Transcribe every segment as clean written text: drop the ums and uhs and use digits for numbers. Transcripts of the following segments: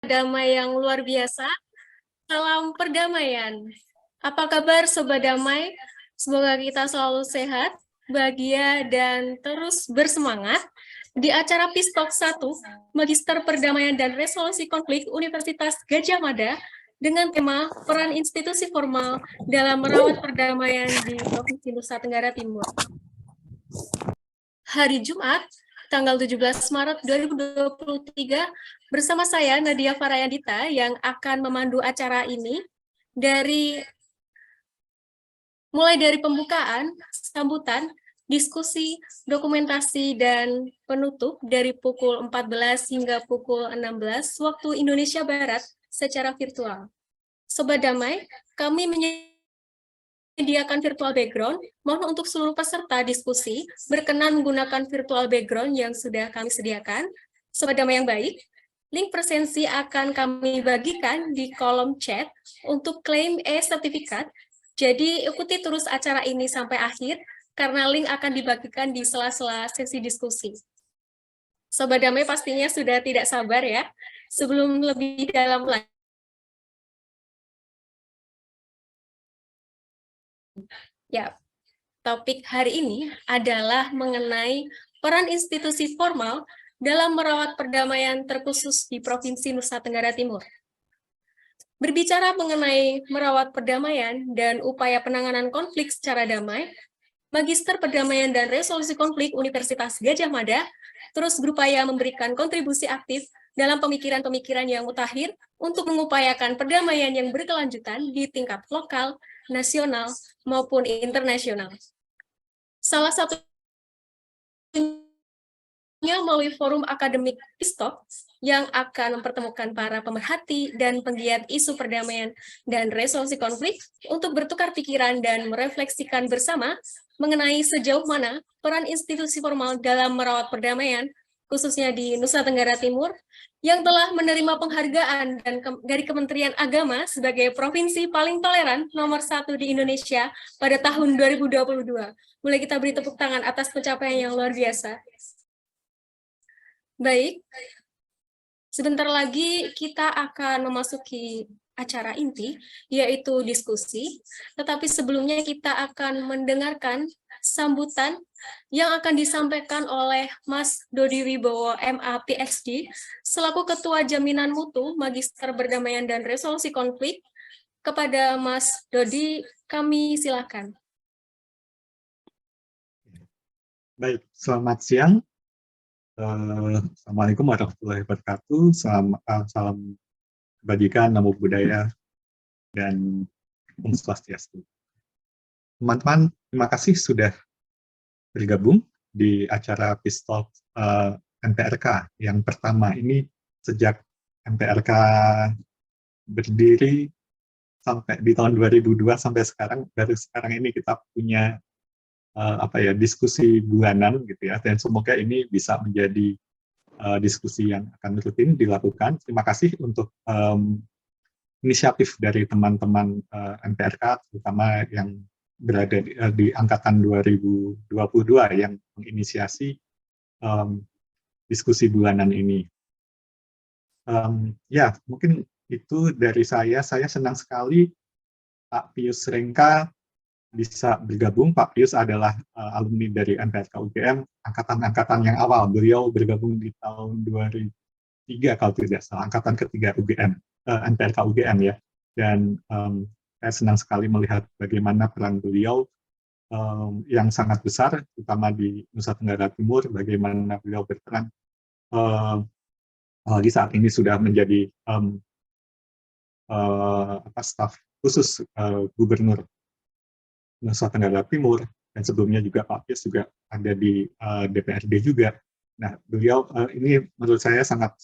damai yang luar biasa. Salam perdamaian. Apa kabar Sobat Damai? Semoga kita selalu sehat, bahagia, dan terus bersemangat. Di acara PISTOK 1, Magister Perdamaian dan Resolusi Konflik Universitas Gadjah Mada, dengan tema Peran Institusi Formal dalam Merawat Perdamaian di Provinsi Nusa Tenggara Timur. Hari Jumat, tanggal 17 Maret 2023, bersama saya Nadia Farayandita yang akan memandu acara ini mulai dari pembukaan, sambutan, diskusi, dokumentasi, dan penutup dari pukul 14 hingga pukul 16 waktu Indonesia Barat secara virtual. Sobat Damai, kami menyediakan virtual background. Mohon untuk seluruh peserta diskusi berkenan menggunakan virtual background yang sudah kami sediakan. Sobat Damai yang baik, link presensi akan kami bagikan di kolom chat untuk klaim e-sertifikat. Jadi ikuti terus acara ini sampai akhir, karena link akan dibagikan di sela-sela sesi diskusi. Sobat Damai pastinya sudah tidak sabar ya. Sebelum lebih dalam lagi, ya, topik hari ini adalah mengenai peran institusi formal dalam merawat perdamaian terkhusus di Provinsi Nusa Tenggara Timur. Berbicara mengenai merawat perdamaian dan upaya penanganan konflik secara damai, Magister Perdamaian dan Resolusi Konflik Universitas Gadjah Mada terus berupaya memberikan kontribusi aktif dalam pemikiran-pemikiran yang mutakhir untuk mengupayakan perdamaian yang berkelanjutan di tingkat lokal, nasional, maupun internasional. Salah satunya melalui forum akademik PISTOK yang akan mempertemukan para pemerhati dan penggiat isu perdamaian dan resolusi konflik untuk bertukar pikiran dan merefleksikan bersama mengenai sejauh mana peran institusi formal dalam merawat perdamaian, khususnya di Nusa Tenggara Timur, yang telah menerima penghargaan dari Kementerian Agama sebagai provinsi paling toleran nomor 1 di Indonesia pada tahun 2022. Mulai kita beri tepuk tangan atas pencapaian yang luar biasa. Baik, sebentar lagi kita akan memasuki acara inti, yaitu diskusi. Tetapi sebelumnya kita akan mendengarkan sambutan yang akan disampaikan oleh Mas Dodi Wibowo, MA PhD, selaku Ketua Jaminan Mutu Magister Perdamaian dan Resolusi Konflik. Kepada Mas Dodi, kami silakan. Baik, selamat siang. Assalamualaikum warahmatullahi wabarakatuh. Salam kebajikan, namo buddhaya, dan Om Swastiastu. Teman-teman, terima kasih sudah bergabung di acara PISTOK MPRK yang pertama ini sejak MPRK berdiri sampai di tahun 2002 sampai sekarang. Dari sekarang ini kita punya diskusi bulanan gitu ya, dan semoga ini bisa menjadi diskusi yang akan rutin dilakukan. Terima kasih untuk inisiatif dari teman-teman MPRK, terutama yang berada di angkatan 2022 yang menginisiasi diskusi bulanan ini. Ya, mungkin itu dari saya. Saya senang sekali Pak Pius Rengka bisa bergabung. Pak Pius adalah alumni dari MPRK UGM, angkatan yang awal. Beliau bergabung di tahun 2003 kalau tidak salah, angkatan ketiga UGM, MPRK UGM ya. Dan saya senang sekali melihat bagaimana peran beliau yang sangat besar, terutama di Nusa Tenggara Timur, bagaimana beliau berperan di saat ini sudah menjadi staf khusus Gubernur Nusa Tenggara Timur, dan sebelumnya juga Pak Pius juga ada di DPRD juga. Nah, beliau ini menurut saya sangat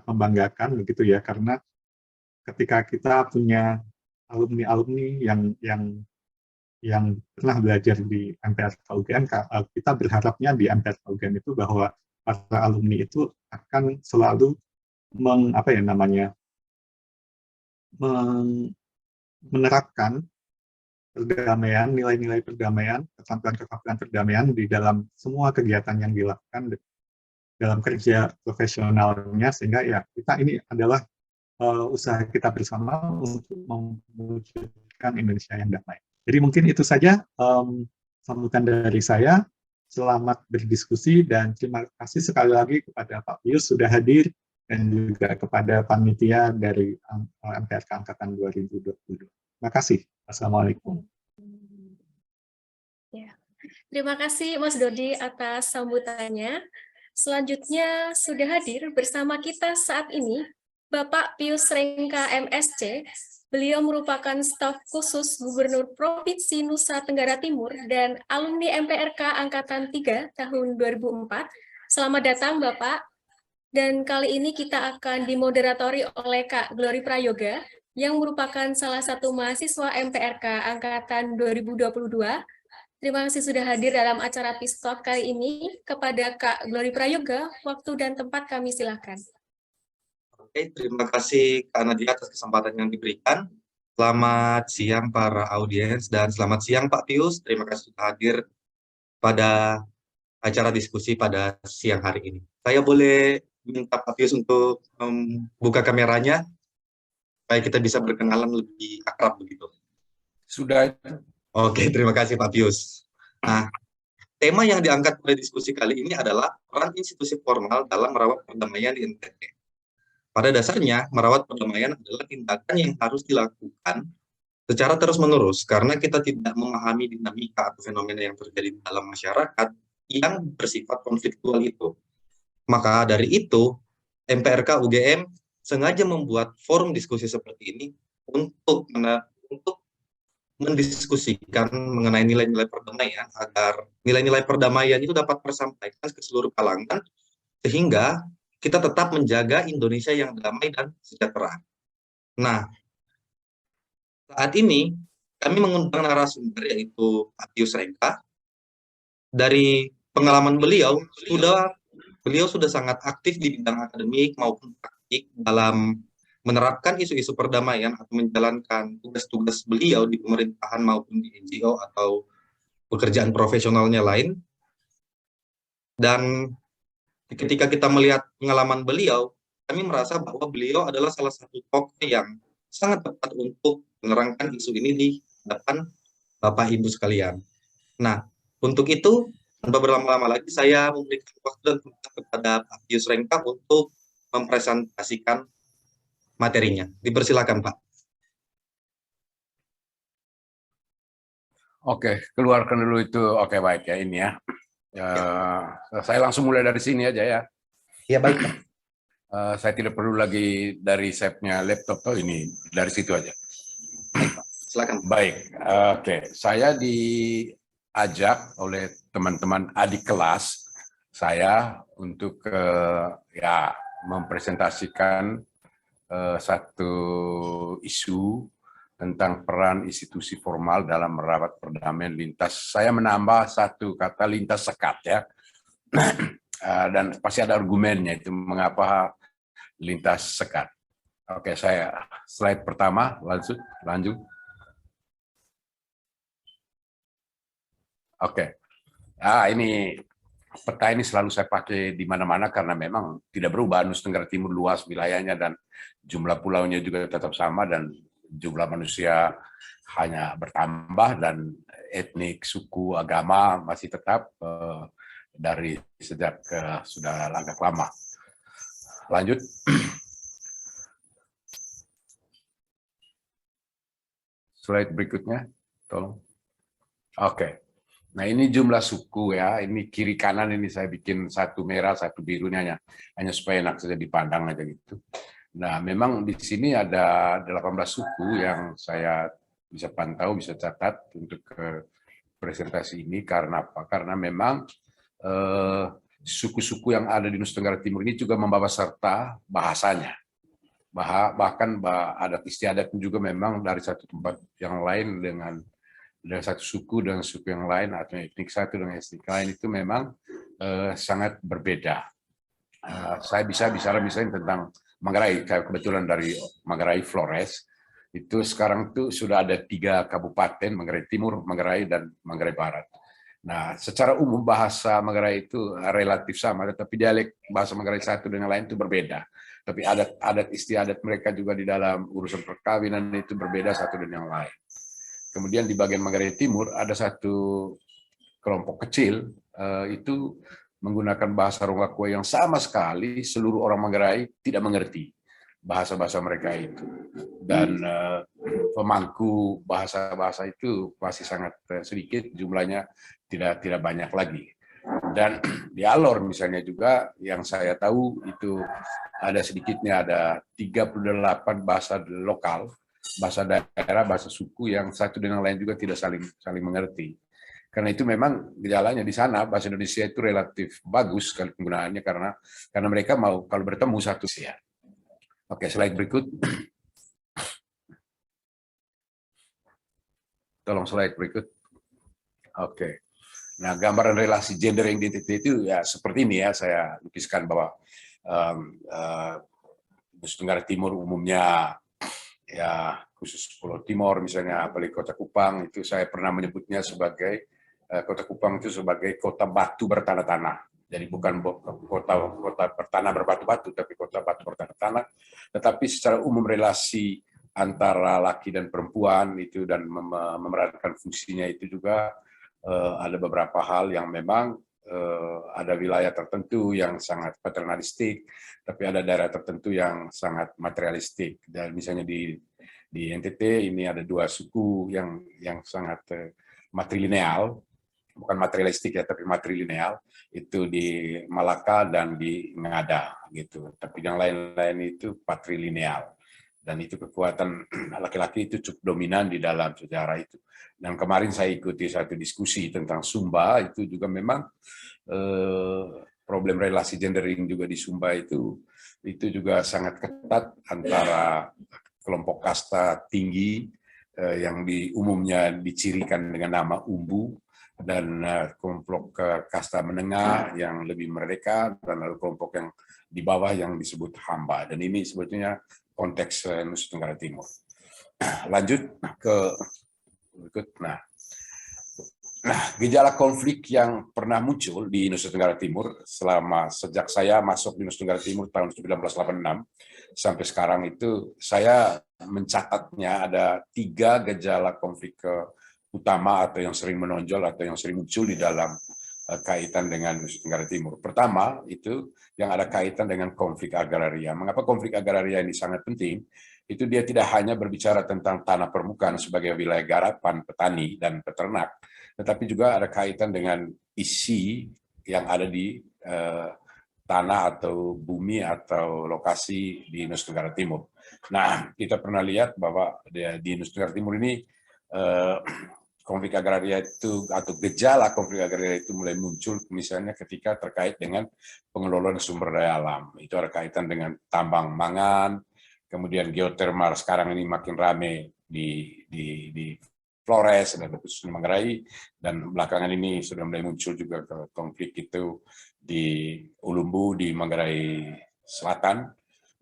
membanggakan begitu ya, karena ketika kita punya alumni yang pernah belajar di MPRK UGM, kita berharapnya di MPRK UGM itu bahwa para alumni itu akan selalu menerapkan perdamaian, nilai-nilai perdamaian, keterampilan perdamaian di dalam semua kegiatan yang dilakukan dalam kerja profesionalnya, sehingga ya kita ini adalah usaha kita bersama untuk mewujudkan Indonesia yang damai. Jadi mungkin itu saja sambutan dari saya. Selamat berdiskusi dan terima kasih sekali lagi kepada Pak Pius sudah hadir dan juga kepada panitia dari MPRK Angkatan 2022. Terima kasih. Assalamualaikum. Ya. Terima kasih Mas Dodi atas sambutannya. Selanjutnya sudah hadir bersama kita saat ini Bapak Pius Rengka MSc. Beliau merupakan staf khusus Gubernur Provinsi Nusa Tenggara Timur dan alumni MPRK Angkatan 3 tahun 2004. Selamat datang Bapak. Dan kali ini kita akan dimoderatori oleh Kak Glory Prayoga yang merupakan salah satu mahasiswa MPRK Angkatan 2022. Terima kasih sudah hadir dalam acara Peace Talk kali ini. Kepada Kak Glory Prayoga, waktu dan tempat kami silakan. Oke, terima kasih Kak Nadia atas kesempatan yang diberikan. Selamat siang para audiens dan selamat siang Pak Pius. Terima kasih sudah hadir pada acara diskusi pada siang hari ini. Saya boleh minta Pak Pius untuk buka kameranya supaya kita bisa berkenalan lebih akrab begitu. Sudah. Oke, terima kasih Pak Pius. Nah, tema yang diangkat pada diskusi kali ini adalah peran institusi formal dalam merawat perdamaian di NTT. Pada dasarnya, merawat perdamaian adalah tindakan yang harus dilakukan secara terus-menerus karena kita tidak memahami dinamika atau fenomena yang terjadi dalam masyarakat yang bersifat konfliktual itu. Maka dari itu, MPRK UGM sengaja membuat forum diskusi seperti ini untuk mendiskusikan mengenai nilai-nilai perdamaian agar nilai-nilai perdamaian itu dapat tersampaikan ke seluruh kalangan sehingga kita tetap menjaga Indonesia yang damai dan sejahtera. Nah, saat ini kami mengundang narasumber yaitu Pak Pius Rengka. Dari pengalaman beliau sudah sangat aktif di bidang akademik maupun praktik dalam menerapkan isu-isu perdamaian atau menjalankan tugas-tugas beliau di pemerintahan maupun di NGO atau pekerjaan profesionalnya lain. Dan ketika kita melihat pengalaman beliau, kami merasa bahwa beliau adalah salah satu tokoh yang sangat tepat untuk menerangkan isu ini di depan Bapak Ibu sekalian. Nah, untuk itu, tanpa berlama-lama lagi, saya memberikan waktu dan tempat kepada Pak Pius Rengka untuk mempresentasikan materinya. Dipersilakan, Pak. Oke, keluarkan dulu itu. Oke, baik ya ini ya. Saya langsung mulai dari sini aja ya. Ya, baik. Saya tidak perlu lagi dari setnya laptop. Oh, ini dari situ aja. Silakan. Baik, oke. Saya diajak oleh teman-teman adik kelas saya untuk ya mempresentasikan satu isu tentang peran institusi formal dalam merawat perdamaian lintas. Saya menambah satu kata lintas sekat ya. Dan pasti ada argumennya itu mengapa lintas sekat. Oke, saya slide pertama lanjut. Oke. Ini peta ini selalu saya pakai di mana-mana karena memang tidak berubah. Nusa Tenggara Timur luas wilayahnya dan jumlah pulaunya juga tetap sama dan jumlah manusia hanya bertambah dan etnik, suku, agama masih tetap dari sejak sudah agak lama. Lanjut. Slide berikutnya, tolong. Oke. Nah ini jumlah suku ya, ini kiri kanan ini saya bikin satu merah, satu biru ini hanya supaya enak saja dipandang aja gitu. Nah memang di sini ada 18 suku yang saya bisa pantau, bisa catat untuk presentasi ini. Karena apa? Karena memang suku-suku yang ada di Nusa Tenggara Timur ini juga membawa serta bahasanya. Bahkan adat istiadat juga memang dari satu tempat yang lain dengan satu suku dengan suku yang lain atau etnik satu dengan etnik lain itu memang sangat berbeda. Saya bisa bicara misalnya tentang Manggarai, kebetulan dari Manggarai Flores, itu sekarang tuh sudah ada 3 kabupaten, Manggarai Timur, Manggarai, dan Manggarai Barat. Nah, secara umum bahasa Manggarai itu relatif sama, tetapi dialek bahasa Manggarai satu dengan lain itu berbeda. Tapi adat istiadat mereka juga di dalam urusan perkawinan itu berbeda satu dengan yang lain. Kemudian di bagian Manggarai Timur ada satu kelompok kecil itu menggunakan bahasa Ronggakue yang sama sekali seluruh orang Manggarai tidak mengerti bahasa-bahasa mereka itu. Dan pemangku bahasa-bahasa itu masih sangat sedikit, jumlahnya tidak banyak lagi. Dan di Alor misalnya juga yang saya tahu itu ada sedikitnya ada 38 bahasa lokal, bahasa daerah, bahasa suku yang satu dengan lain juga tidak saling mengerti. Karena itu memang gejalanya di sana bahasa Indonesia itu relatif bagus sekali penggunaannya karena mereka mau kalau bertemu satu ya. Oke, slide berikut. Tolong slide berikut. Oke. Nah, gambaran relasi gender identity itu ya seperti ini ya, saya lukiskan bahwa Nusa Tenggara Timur umumnya ya khusus Pulau Timor misalnya, apalagi Kota Kupang itu saya pernah menyebutnya sebagai Kota Kupang itu sebagai kota batu bertanah-tanah. Jadi bukan kota bertanah berbatu-batu, tapi kota batu bertanah-tanah. Tetapi secara umum relasi antara laki dan perempuan itu dan memerankan fungsinya itu juga ada beberapa hal yang memang ada wilayah tertentu yang sangat paternalistik, tapi ada daerah tertentu yang sangat materialistik. Dan misalnya di NTT ini ada dua suku yang sangat matrilineal, bukan materialistik ya, tapi matrilineal, itu di Malaka dan di Ngada gitu. Tapi yang lain-lain itu patrilineal. Dan itu kekuatan laki-laki itu cukup dominan di dalam sejarah itu. Dan kemarin saya ikuti satu diskusi tentang Sumba, itu juga memang problem relasi gendering juga di Sumba itu juga sangat ketat antara kelompok kasta tinggi yang umumnya dicirikan dengan nama umbu, dan kelompok kasta menengah yang lebih merdeka, dan lalu kelompok yang di bawah yang disebut hamba. Dan ini sebetulnya konteks Nusa Tenggara Timur. Lanjut ke berikut. Nah, gejala konflik yang pernah muncul di Nusa Tenggara Timur sejak saya masuk di Nusa Tenggara Timur tahun 1986 sampai sekarang itu saya mencatatnya ada 3 gejala konflik utama atau yang sering menonjol atau yang sering muncul di dalam kaitan dengan Nusa Tenggara Timur. Pertama itu yang ada kaitan dengan konflik agraria. Mengapa konflik agraria ini sangat penting? Itu dia tidak hanya berbicara tentang tanah permukaan sebagai wilayah garapan petani dan peternak, tetapi juga ada kaitan dengan isi yang ada di tanah atau bumi atau lokasi di Nusa Tenggara Timur. Nah, kita pernah lihat bahwa di Nusa Tenggara Timur ini konflik agraria itu atau gejala konflik agraria itu mulai muncul misalnya ketika terkait dengan pengelolaan sumber daya alam. Itu ada kaitan dengan tambang mangan, kemudian geotermal sekarang ini makin rame di Flores dan khususnya Manggarai, dan belakangan ini sudah mulai muncul juga konflik itu di Ulumbu di Manggarai Selatan.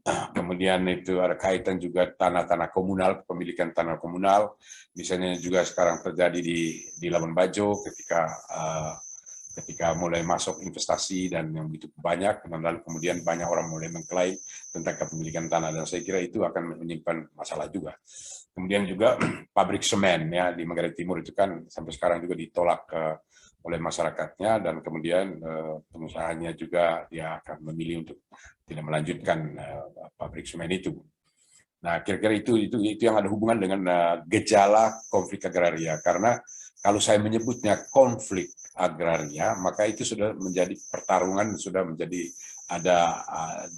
Kemudian itu ada kaitan juga tanah-tanah komunal, kepemilikan tanah komunal, misalnya juga sekarang terjadi di Labuan Bajo ketika mulai masuk investasi dan yang begitu banyak, dan lalu kemudian banyak orang mulai mengklaim tentang kepemilikan tanah, dan saya kira itu akan menyimpan masalah juga. Kemudian juga pabrik semen ya di Manggarai Timur itu kan sampai sekarang juga ditolak oleh masyarakatnya, dan kemudian pengusahanya juga dia akan memilih untuk tidak melanjutkan pabrik semen itu. Nah, kira-kira itu yang ada hubungan dengan gejala konflik agraria, karena kalau saya menyebutnya konflik agraria, maka itu sudah menjadi pertarungan, sudah menjadi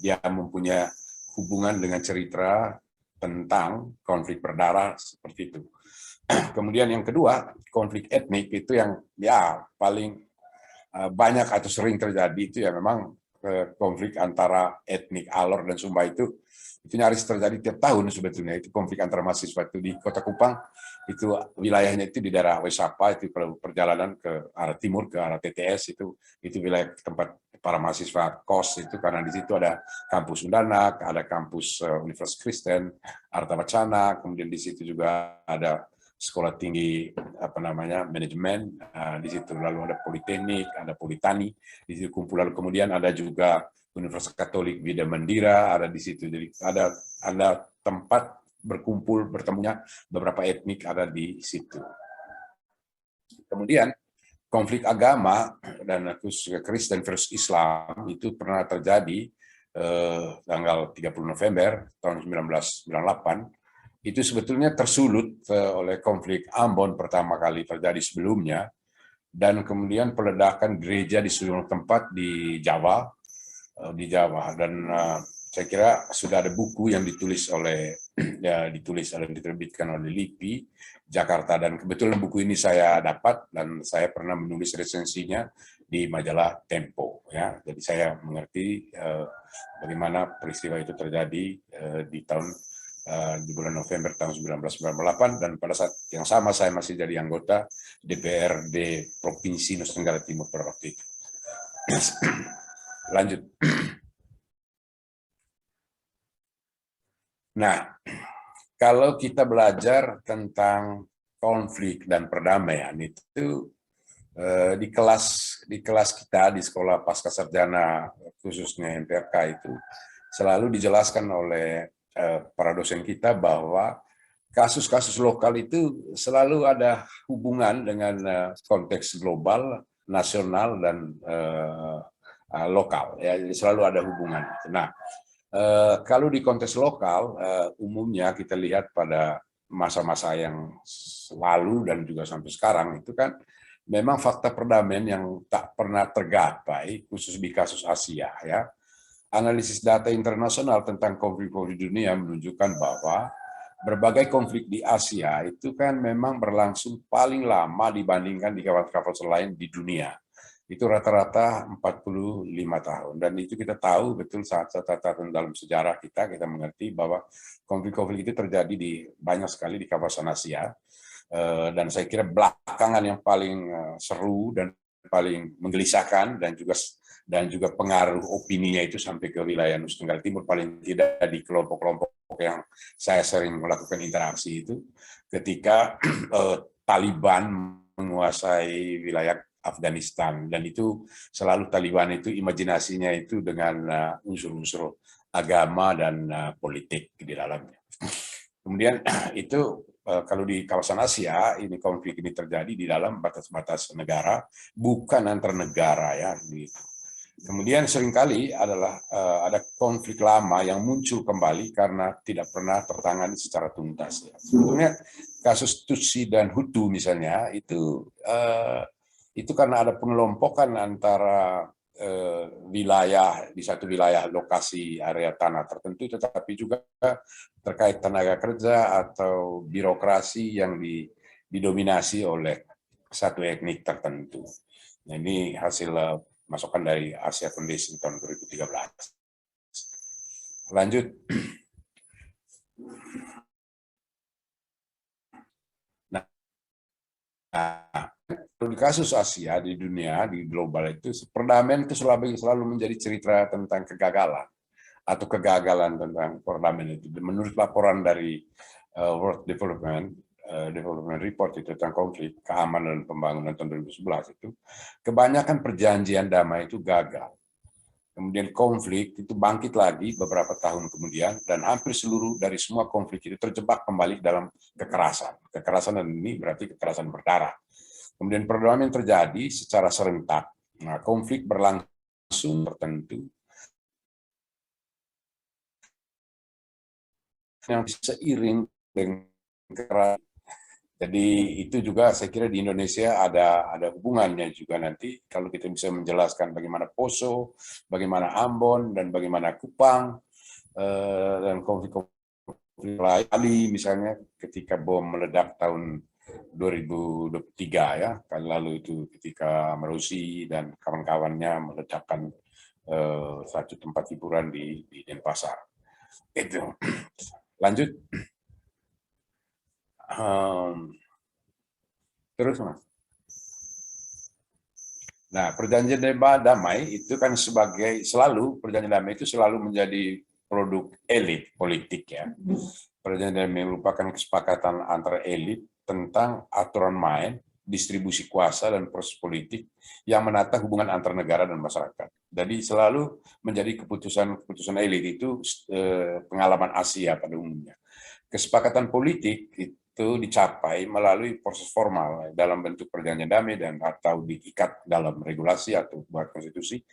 dia mempunyai hubungan dengan cerita tentang konflik berdarah seperti itu. Kemudian yang kedua, konflik etnik itu yang ya paling banyak atau sering terjadi itu ya memang konflik antara etnik Alor dan Sumba itu nyaris terjadi tiap tahun sebetulnya. Itu konflik antara mahasiswa itu di Kota Kupang, itu wilayahnya itu di daerah Wesapa, itu kalau perjalanan ke arah timur ke arah TTS itu wilayah tempat para mahasiswa kos itu, karena di situ ada kampus Undanak, ada kampus Universitas Kristen, Arta Wacana, kemudian di situ juga ada sekolah tinggi manajemen di situ, lalu ada politeknik, ada politani di situ kumpul, lalu kemudian ada juga Universitas Katolik Widya Mandira ada di situ. Jadi ada tempat berkumpul bertemunya beberapa etnik ada di situ. Kemudian konflik agama dan Kristen versus Islam itu pernah terjadi tanggal 30 November tahun 1998. Itu sebetulnya tersulut oleh konflik Ambon pertama kali terjadi sebelumnya, dan kemudian peledakan gereja di seluruh tempat di Jawa, dan saya kira sudah ada buku yang ditulis diterbitkan oleh LIPI Jakarta, dan kebetulan buku ini saya dapat dan saya pernah menulis resensinya di majalah Tempo, ya. Jadi saya mengerti bagaimana peristiwa itu terjadi di bulan November tahun 1998, dan pada saat yang sama saya masih jadi anggota DPRD Provinsi Nusa Tenggara Timur pada waktu itu. Lanjut. Nah, kalau kita belajar tentang konflik dan perdamaian itu di kelas kita di sekolah pascasarjana khususnya MPRK itu selalu dijelaskan oleh para dosen kita bahwa kasus-kasus lokal itu selalu ada hubungan dengan konteks global, nasional, dan lokal, ya, jadi selalu ada hubungan. Nah, kalau di konteks lokal, umumnya kita lihat pada masa-masa yang lalu dan juga sampai sekarang itu kan memang fakta perdamaian yang tak pernah tergapai, khusus di kasus Asia, ya. Analisis data internasional tentang konflik-konflik dunia menunjukkan bahwa berbagai konflik di Asia itu kan memang berlangsung paling lama dibandingkan di kawasan lain di dunia. Itu rata-rata 45 tahun. Dan itu kita tahu betul saat catatan dalam sejarah kita mengerti bahwa konflik-konflik itu terjadi di banyak sekali di kawasan Asia. Dan saya kira belakangan yang paling seru dan paling menggelisahkan dan juga pengaruh opininya itu sampai ke wilayah Nusa Tenggara Timur, paling tidak di kelompok-kelompok yang saya sering melakukan interaksi itu ketika Taliban menguasai wilayah Afghanistan, dan itu selalu Taliban itu imajinasinya itu dengan unsur-unsur agama dan politik di dalamnya. Kemudian itu kalau di kawasan Asia ini konflik ini terjadi di dalam batas-batas negara, bukan antar negara, ya. Gitu. Kemudian seringkali ada konflik lama yang muncul kembali karena tidak pernah tertangani secara tuntas. Ya. Sebetulnya kasus Tutsi dan Hutu misalnya itu karena ada pengelompokan antara wilayah di satu wilayah lokasi area tanah tertentu, tetapi juga terkait tenaga kerja atau birokrasi yang didominasi oleh satu etnik tertentu. Nah, ini hasil masukan dari Asia Foundation tahun 2013. Lanjut. Nah, di kasus Asia di dunia, di global itu, perdamaian itu selalu menjadi cerita tentang kegagalan atau kegagalan tentang perdamaian itu. Menurut laporan dari World Development Report itu tentang konflik, keamanan, dan pembangunan tahun 2011 itu, kebanyakan perjanjian damai itu gagal. Kemudian konflik itu bangkit lagi beberapa tahun kemudian, dan hampir seluruh dari semua konflik itu terjebak kembali dalam kekerasan. Kekerasan ini berarti kekerasan berdarah. Kemudian perdamaian terjadi secara serentak. Nah, konflik berlangsung tertentu yang seiring dengan kekerasan. Jadi itu juga saya kira di Indonesia ada hubungannya juga nanti kalau kita bisa menjelaskan bagaimana Poso, bagaimana Ambon, dan bagaimana Kupang, dan konflik lain misalnya ketika bom meledak tahun 2023, ya, kali lalu itu ketika Merusi dan kawan-kawannya meledakkan satu tempat hiburan di Denpasar. Itu. Lanjut. Terus, Mas. Nah, perjanjian damai itu kan perjanjian damai itu selalu menjadi produk elit politik, ya. Perjanjian damai merupakan kesepakatan antara elit tentang aturan main, distribusi kuasa, dan proses politik yang menata hubungan antar negara dan masyarakat. Jadi selalu menjadi keputusan elit itu pengalaman Asia pada umumnya. Kesepakatan politik itu dicapai melalui proses formal dalam bentuk perjanjian damai dan atau diikat dalam regulasi atau buat konstitusi,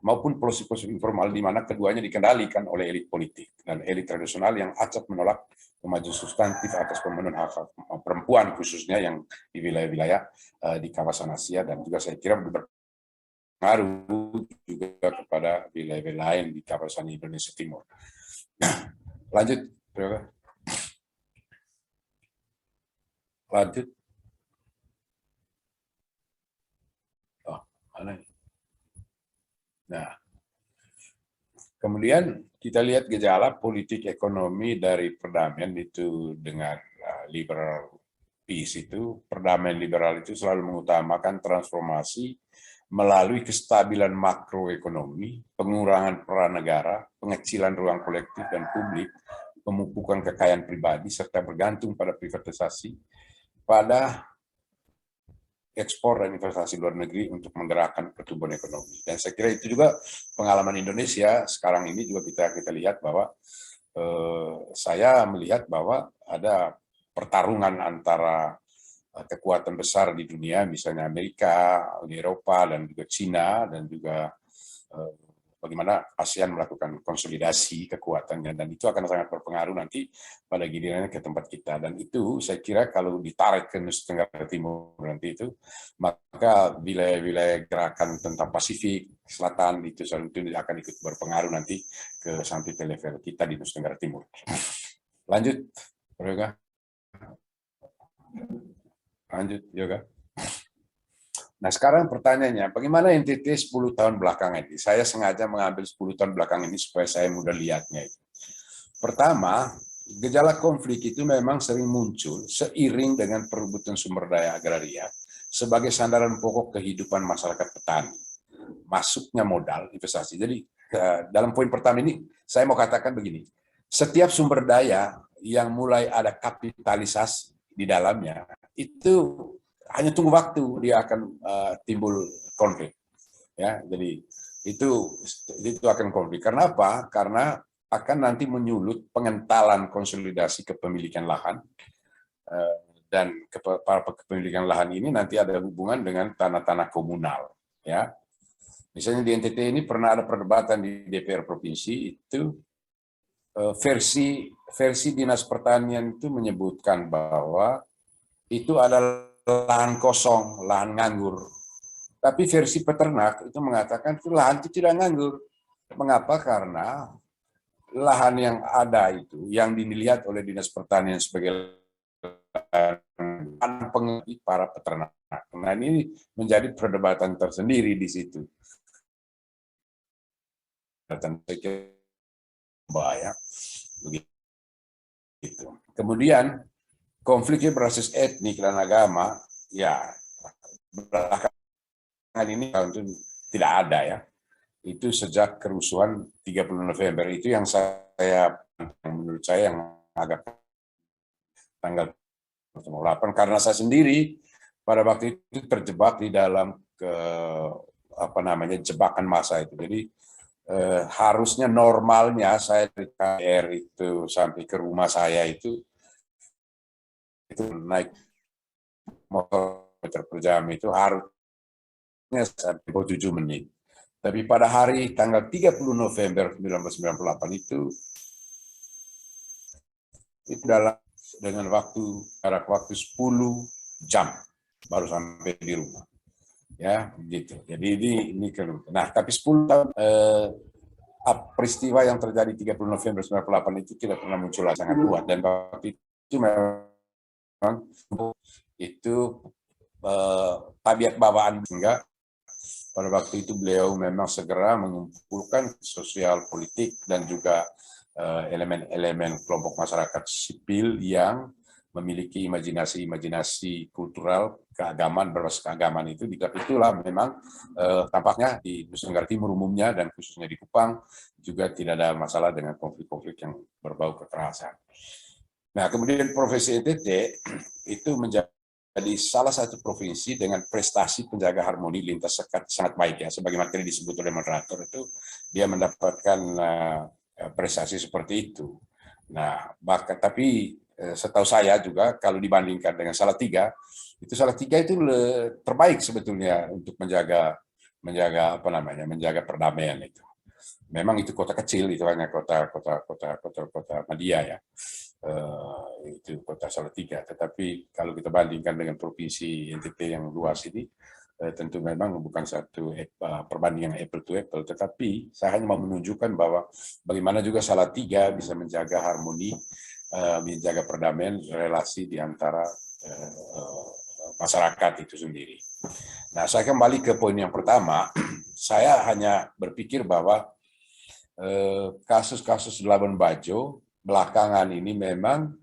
maupun proses-proses informal di mana keduanya dikendalikan oleh elit politik dan elit tradisional yang acap menolak kemajuan substantif atas pemenuhan hak perempuan, khususnya yang di wilayah-wilayah di kawasan Asia, dan juga saya kira berpengaruh juga kepada wilayah-wilayah lain di kawasan Indonesia Timur. Lanjut, lanjut. Oh, mana ini? Nah, kemudian kita lihat gejala politik ekonomi dari perdamaian itu dengan liberal peace itu. Perdamaian liberal itu selalu mengutamakan transformasi melalui kestabilan makroekonomi, pengurangan peran negara, pengecilan ruang kolektif dan publik, pemupukan kekayaan pribadi, serta bergantung pada privatisasi, pada ekspor dan investasi luar negeri untuk menggerakkan pertumbuhan ekonomi. Dan saya kira itu juga pengalaman Indonesia sekarang ini juga kita lihat bahwa saya melihat bahwa ada pertarungan antara kekuatan besar di dunia, misalnya Amerika, Uni Eropa, dan juga Cina, dan juga bagaimana ASEAN melakukan konsolidasi kekuatannya, dan itu akan sangat berpengaruh nanti pada gilirannya ke tempat kita. Dan itu saya kira kalau ditarik ke Nusa Tenggara Timur nanti itu, maka wilayah-wilayah gerakan tentang Pasifik Selatan itu akan ikut berpengaruh nanti sampai ke level kita di Nusa Tenggara Timur. Lanjut, Yoga. Lanjut, Yoga. Nah, sekarang pertanyaannya, bagaimana NTT 10 tahun belakangan ini? Saya sengaja mengambil 10 tahun belakangan ini supaya saya mudah lihatnya. Pertama, gejala konflik itu memang sering muncul seiring dengan perebutan sumber daya agraria sebagai sandaran pokok kehidupan masyarakat petani. Masuknya modal, investasi. Jadi, dalam poin pertama ini, saya mau katakan begini. Setiap sumber daya yang mulai ada kapitalisasi di dalamnya, itu hanya tunggu waktu dia akan timbul konflik, ya. Jadi itu akan konflik. Karena apa? Karena akan nanti menyulut pengentalan konsolidasi kepemilikan lahan, dan para kepemilikan lahan ini nanti ada hubungan dengan tanah-tanah komunal, ya. Misalnya di NTT ini pernah ada perdebatan di DPR provinsi itu, versi Dinas Pertanian itu menyebutkan bahwa itu adalah lahan kosong, lahan nganggur. Tapi versi peternak itu mengatakan itu lahan itu tidak nganggur. Mengapa? Karena lahan yang ada itu, yang dilihat oleh Dinas Pertanian sebagai lahan pengerti para peternak. Nah, ini menjadi perdebatan tersendiri di situ. Dan saya kira bahaya. Begitu. Kemudian konfliknya berbasis etnik dan agama, ya belakangan ini itu tidak ada, ya. Itu sejak kerusuhan 30 November itu yang menurut saya yang agak tanggal 8, karena saya sendiri pada waktu itu terjebak di dalam jebakan massa itu. Jadi harusnya normalnya saya dari KR itu sampai ke rumah saya itu naik motor per jam itu harusnya sampai 7 menit. Tapi pada hari tanggal 30 November 1998 itu dengan jarak waktu 10 jam baru sampai di rumah. Ya, gitu. Jadi ini nah, tapi 10 tahun peristiwa yang terjadi 30 November 1998 itu tidak pernah muncul sangat kuat, dan waktu itu memang itu tabiat bawaan, sehingga pada waktu itu beliau memang segera mengumpulkan sosial politik dan juga elemen-elemen kelompok masyarakat sipil yang memiliki imajinasi kultural keagamaan, berbasis keagamaan itu. Itulah memang tampaknya di Nusa Tenggara Timur umumnya dan khususnya di Kupang juga tidak ada masalah dengan konflik-konflik yang berbau kekerasan. Nah, kemudian Provinsi NTT itu menjadi salah satu provinsi dengan prestasi penjaga harmoni lintas sekat sangat baik ya. Sebagai materi disebut oleh moderator itu, dia mendapatkan prestasi seperti itu. Nah, bahkan tapi setahu saya juga kalau dibandingkan dengan Salatiga, itu Salatiga itu terbaik sebetulnya untuk menjaga menjaga perdamaian itu. Memang itu kota kecil, itu hanya kota media ya. Itu kota Salatiga. Tetapi kalau kita bandingkan dengan provinsi NTT yang luas ini, tentu memang bukan satu perbandingan apple to apple. Tetapi saya hanya mau menunjukkan bahwa bagaimana juga Salatiga bisa menjaga harmoni, menjaga perdamaian relasi di antara masyarakat itu sendiri. Nah, saya kembali ke poin yang pertama. Saya hanya berpikir bahwa kasus-kasus Labuan Bajo belakangan ini memang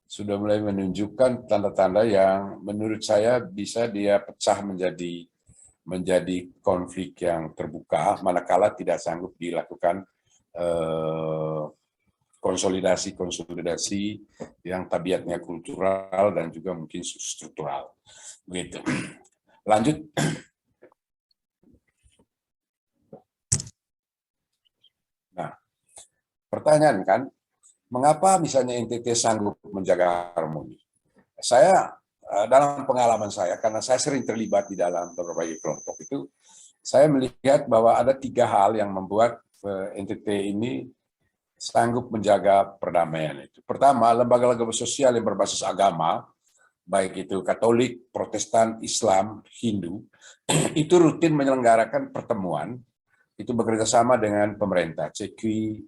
sudah mulai menunjukkan tanda-tanda yang menurut saya bisa dia pecah menjadi konflik yang terbuka manakala tidak sanggup dilakukan konsolidasi yang tabiatnya kultural dan juga mungkin struktural. Begitu. Lanjut. Nah, pertanyaan kan, mengapa misalnya NTT sanggup menjaga harmoni? Saya dalam pengalaman saya, karena saya sering terlibat di dalam berbagai kelompok itu, saya melihat bahwa ada 3 hal yang membuat NTT ini sanggup menjaga perdamaian itu. Pertama, lembaga-lembaga sosial yang berbasis agama, baik itu Katolik, Protestan, Islam, Hindu, itu rutin menyelenggarakan pertemuan, itu bekerja sama dengan pemerintah, CEQI,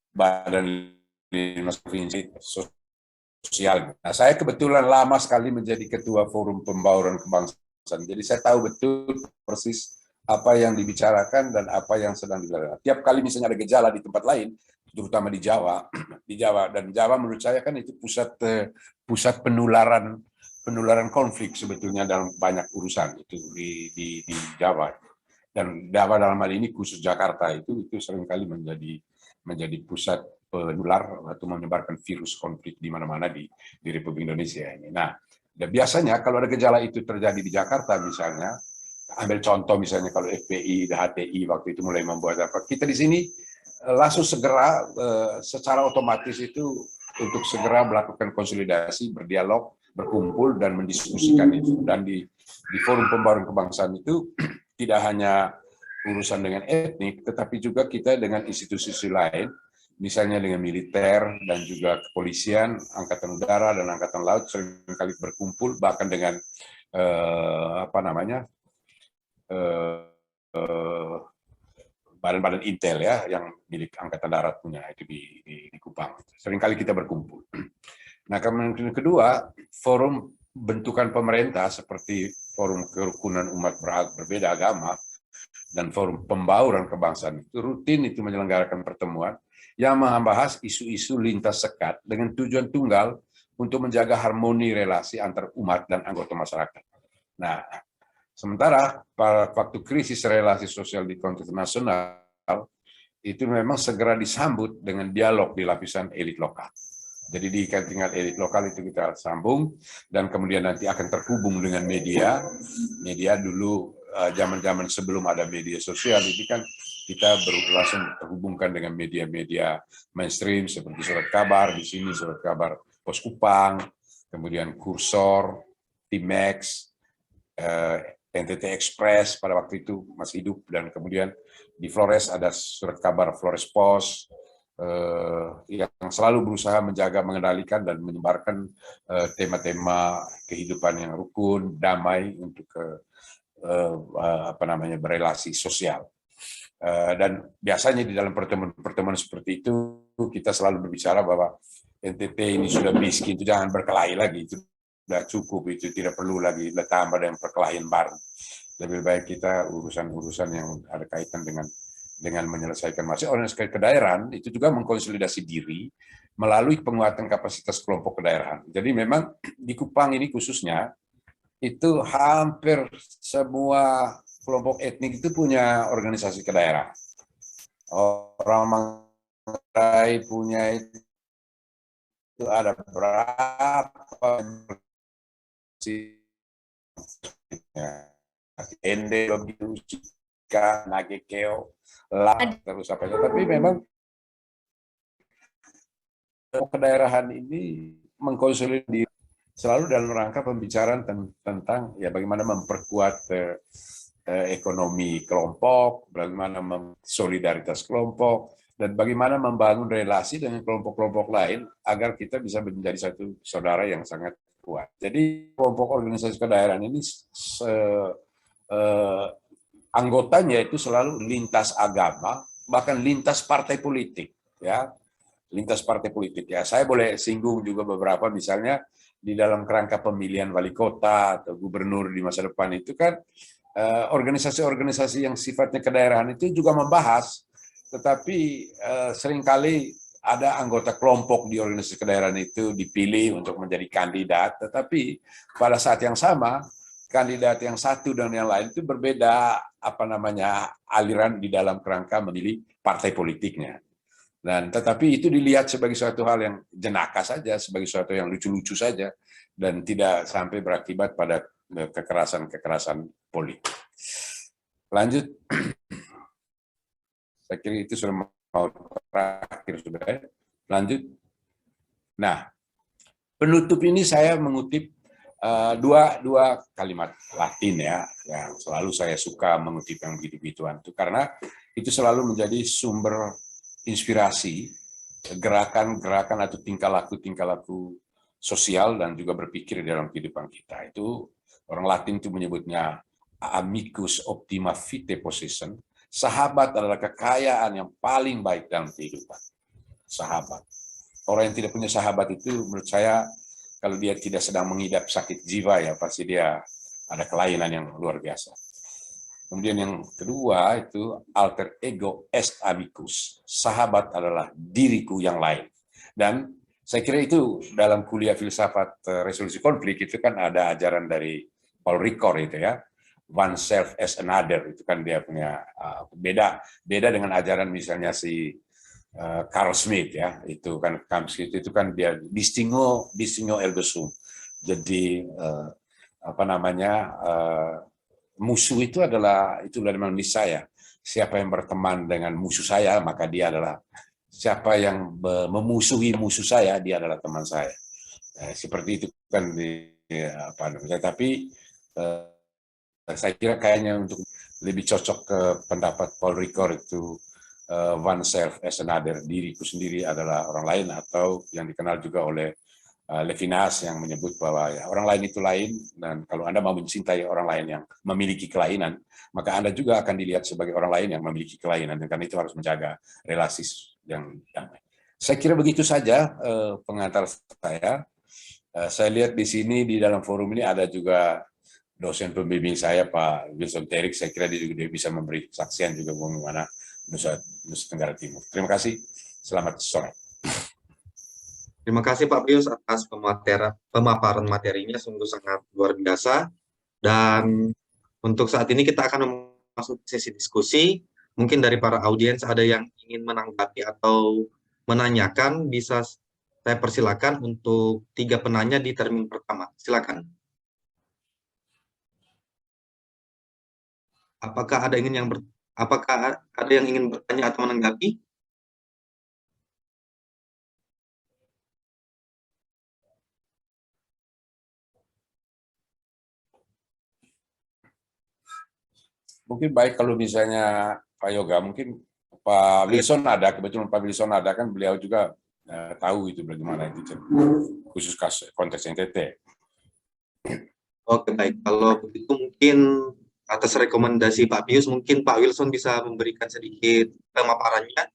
Badan Provinsi Sosial. Nah, saya kebetulan lama sekali menjadi ketua Forum Pembauran Kebangsaan, jadi saya tahu betul persis apa yang dibicarakan dan apa yang sedang dilakukan. Tiap kali misalnya ada gejala di tempat lain, terutama di Jawa, dan Jawa menurut saya kan itu pusat penularan konflik sebetulnya dalam banyak urusan itu di Jawa. Dan Jawa dalam hal ini khusus Jakarta itu seringkali menjadi pusat penular atau menyebarkan virus konflik di mana-mana di Republik Indonesia ini. Nah, dan biasanya kalau ada gejala itu terjadi di Jakarta misalnya, ambil contoh misalnya kalau FPI, HTI waktu itu mulai membuat apa, kita di sini langsung segera secara otomatis itu untuk segera melakukan konsolidasi, berdialog, berkumpul dan mendiskusikan itu. Dan di Forum Pembauran Kebangsaan itu tidak hanya urusan dengan etnik, tetapi juga kita dengan institusi lain, misalnya dengan militer dan juga kepolisian, angkatan udara dan angkatan laut seringkali berkumpul, bahkan dengan badan-badan intel ya, yang milik angkatan darat punya itu di Kupang. Seringkali kita berkumpul. Nah, kemudian kedua, forum bentukan pemerintah seperti Forum Kerukunan Umat Berbeda Agama dan Forum Pembauran Kebangsaan itu rutin itu menyelenggarakan pertemuan yang membahas isu-isu lintas sekat dengan tujuan tunggal untuk menjaga harmoni relasi antar umat dan anggota masyarakat. Nah, sementara pada waktu krisis relasi sosial di konteks nasional itu memang segera disambut dengan dialog di lapisan elit lokal. Jadi di tingkat elit lokal itu kita sambung dan kemudian nanti akan terhubung dengan media. Media dulu zaman-zaman sebelum ada media sosial ini kan kita langsung terhubungkan dengan media-media mainstream seperti Surat Kabar di sini, Surat Kabar Pos Kupang, kemudian Kursor, Timex, NTT Express pada waktu itu masih hidup, dan kemudian di Flores ada Surat Kabar Flores Pos, yang selalu berusaha menjaga, mengendalikan dan menyebarkan tema-tema kehidupan yang rukun, damai untuk berelasi sosial. Dan biasanya di dalam pertemuan seperti itu kita selalu berbicara bahwa NTT ini sudah miskin, itu jangan berkelahi lagi, itu sudah cukup, itu tidak perlu lagi tambah dengan perkelahian baru. Lebih baik kita urusan-urusan yang ada kaitan dengan menyelesaikan masalah. Orang sekali kedaerahan itu juga mengkonsolidasi diri melalui penguatan kapasitas kelompok kedaerahan. Jadi memang di Kupang ini khususnya itu hampir semua kelompok etnik itu punya organisasi kedaerahan. Orang Manggarai punya itu ada berapa ende begitu nagekeo lah terus apa itu, tapi memang kedaerahan ini mengkonsolidasi selalu dalam rangka pembicaraan tentang ya bagaimana memperkuat ekonomi kelompok, bagaimana solidaritas kelompok, dan bagaimana membangun relasi dengan kelompok-kelompok lain agar kita bisa menjadi satu saudara yang sangat kuat. Jadi kelompok organisasi kedaerahan ini anggotanya itu selalu lintas agama, bahkan lintas partai politik, ya, lintas partai politik. Ya, saya boleh singgung juga beberapa, misalnya di dalam kerangka pemilihan wali kota atau gubernur di masa depan itu kan organisasi-organisasi yang sifatnya kedaerahan itu juga membahas, tetapi seringkali ada anggota kelompok di organisasi kedaerahan itu dipilih untuk menjadi kandidat, tetapi pada saat yang sama kandidat yang satu dan yang lain itu berbeda aliran di dalam kerangka memilih partai politiknya. Dan tetapi itu dilihat sebagai suatu hal yang jenaka saja, sebagai suatu yang lucu-lucu saja, dan tidak sampai berakibat pada kekerasan-kekerasan politik. Lanjut, saya kira itu sudah mau terakhir sudah. Lanjut. Nah, penutup ini saya mengutip dua kalimat Latin ya, yang selalu saya suka mengutip yang begitu-begituan itu karena itu selalu menjadi sumber inspirasi gerakan-gerakan atau tingkah laku sosial dan juga berpikir dalam kehidupan kita. Itu orang Latin itu menyebutnya amicus optima vitae possessum. Sahabat adalah kekayaan yang paling baik dalam kehidupan. Sahabat. Orang yang tidak punya sahabat itu menurut saya kalau dia tidak sedang mengidap sakit jiwa ya pasti dia ada kelainan yang luar biasa. Kemudian yang kedua itu alter ego est amicus. Sahabat adalah diriku yang lain. Dan saya kira itu dalam kuliah filsafat resolusi konflik itu kan ada ajaran dari Paul Ricoeur itu ya. Oneself as another itu kan dia punya beda dengan ajaran misalnya si Carl Smith ya. Itu kan itu kan dia distinguo ergo sum. Jadi musuh itu adalah manusia saya. Siapa yang berteman dengan musuh saya, maka dia adalah siapa yang memusuhi musuh saya, dia adalah teman saya. Seperti itu kan tapi saya kira kayaknya untuk lebih cocok ke pendapat Paul Ricoeur itu oneself as another, diriku sendiri adalah orang lain, atau yang dikenal juga oleh Levinas yang menyebut bahwa ya, orang lain itu lain, dan kalau Anda mau mencintai orang lain yang memiliki kelainan, maka Anda juga akan dilihat sebagai orang lain yang memiliki kelainan, dan karena itu harus menjaga relasi yang damai. Saya kira begitu saja pengantar saya. Saya lihat di sini di dalam forum ini ada juga dosen pembimbing saya Pak Wilson Terik. Saya kira dia juga bisa memberi kesaksian juga bagaimana Nusa Tenggara Timur. Terima kasih. Selamat sore. Terima kasih Pak Pius atas pemaparan materinya, sungguh sangat luar biasa. Dan untuk saat ini kita akan masuk sesi diskusi. Mungkin dari para audiens ada yang ingin menanggapi atau menanyakan, bisa saya persilakan untuk 3 penanya di termin pertama. Silakan. Apakah ada yang ingin bertanya atau menanggapi? Mungkin baik kalau misalnya Pak Yoga, mungkin Pak Wilson ada, kebetulan Pak Wilson ada kan, beliau juga tahu itu bagaimana itu khusus konteks NTT. Oke, baik. Kalau begitu mungkin atas rekomendasi Pak Pius, mungkin Pak Wilson bisa memberikan sedikit pemaparannya.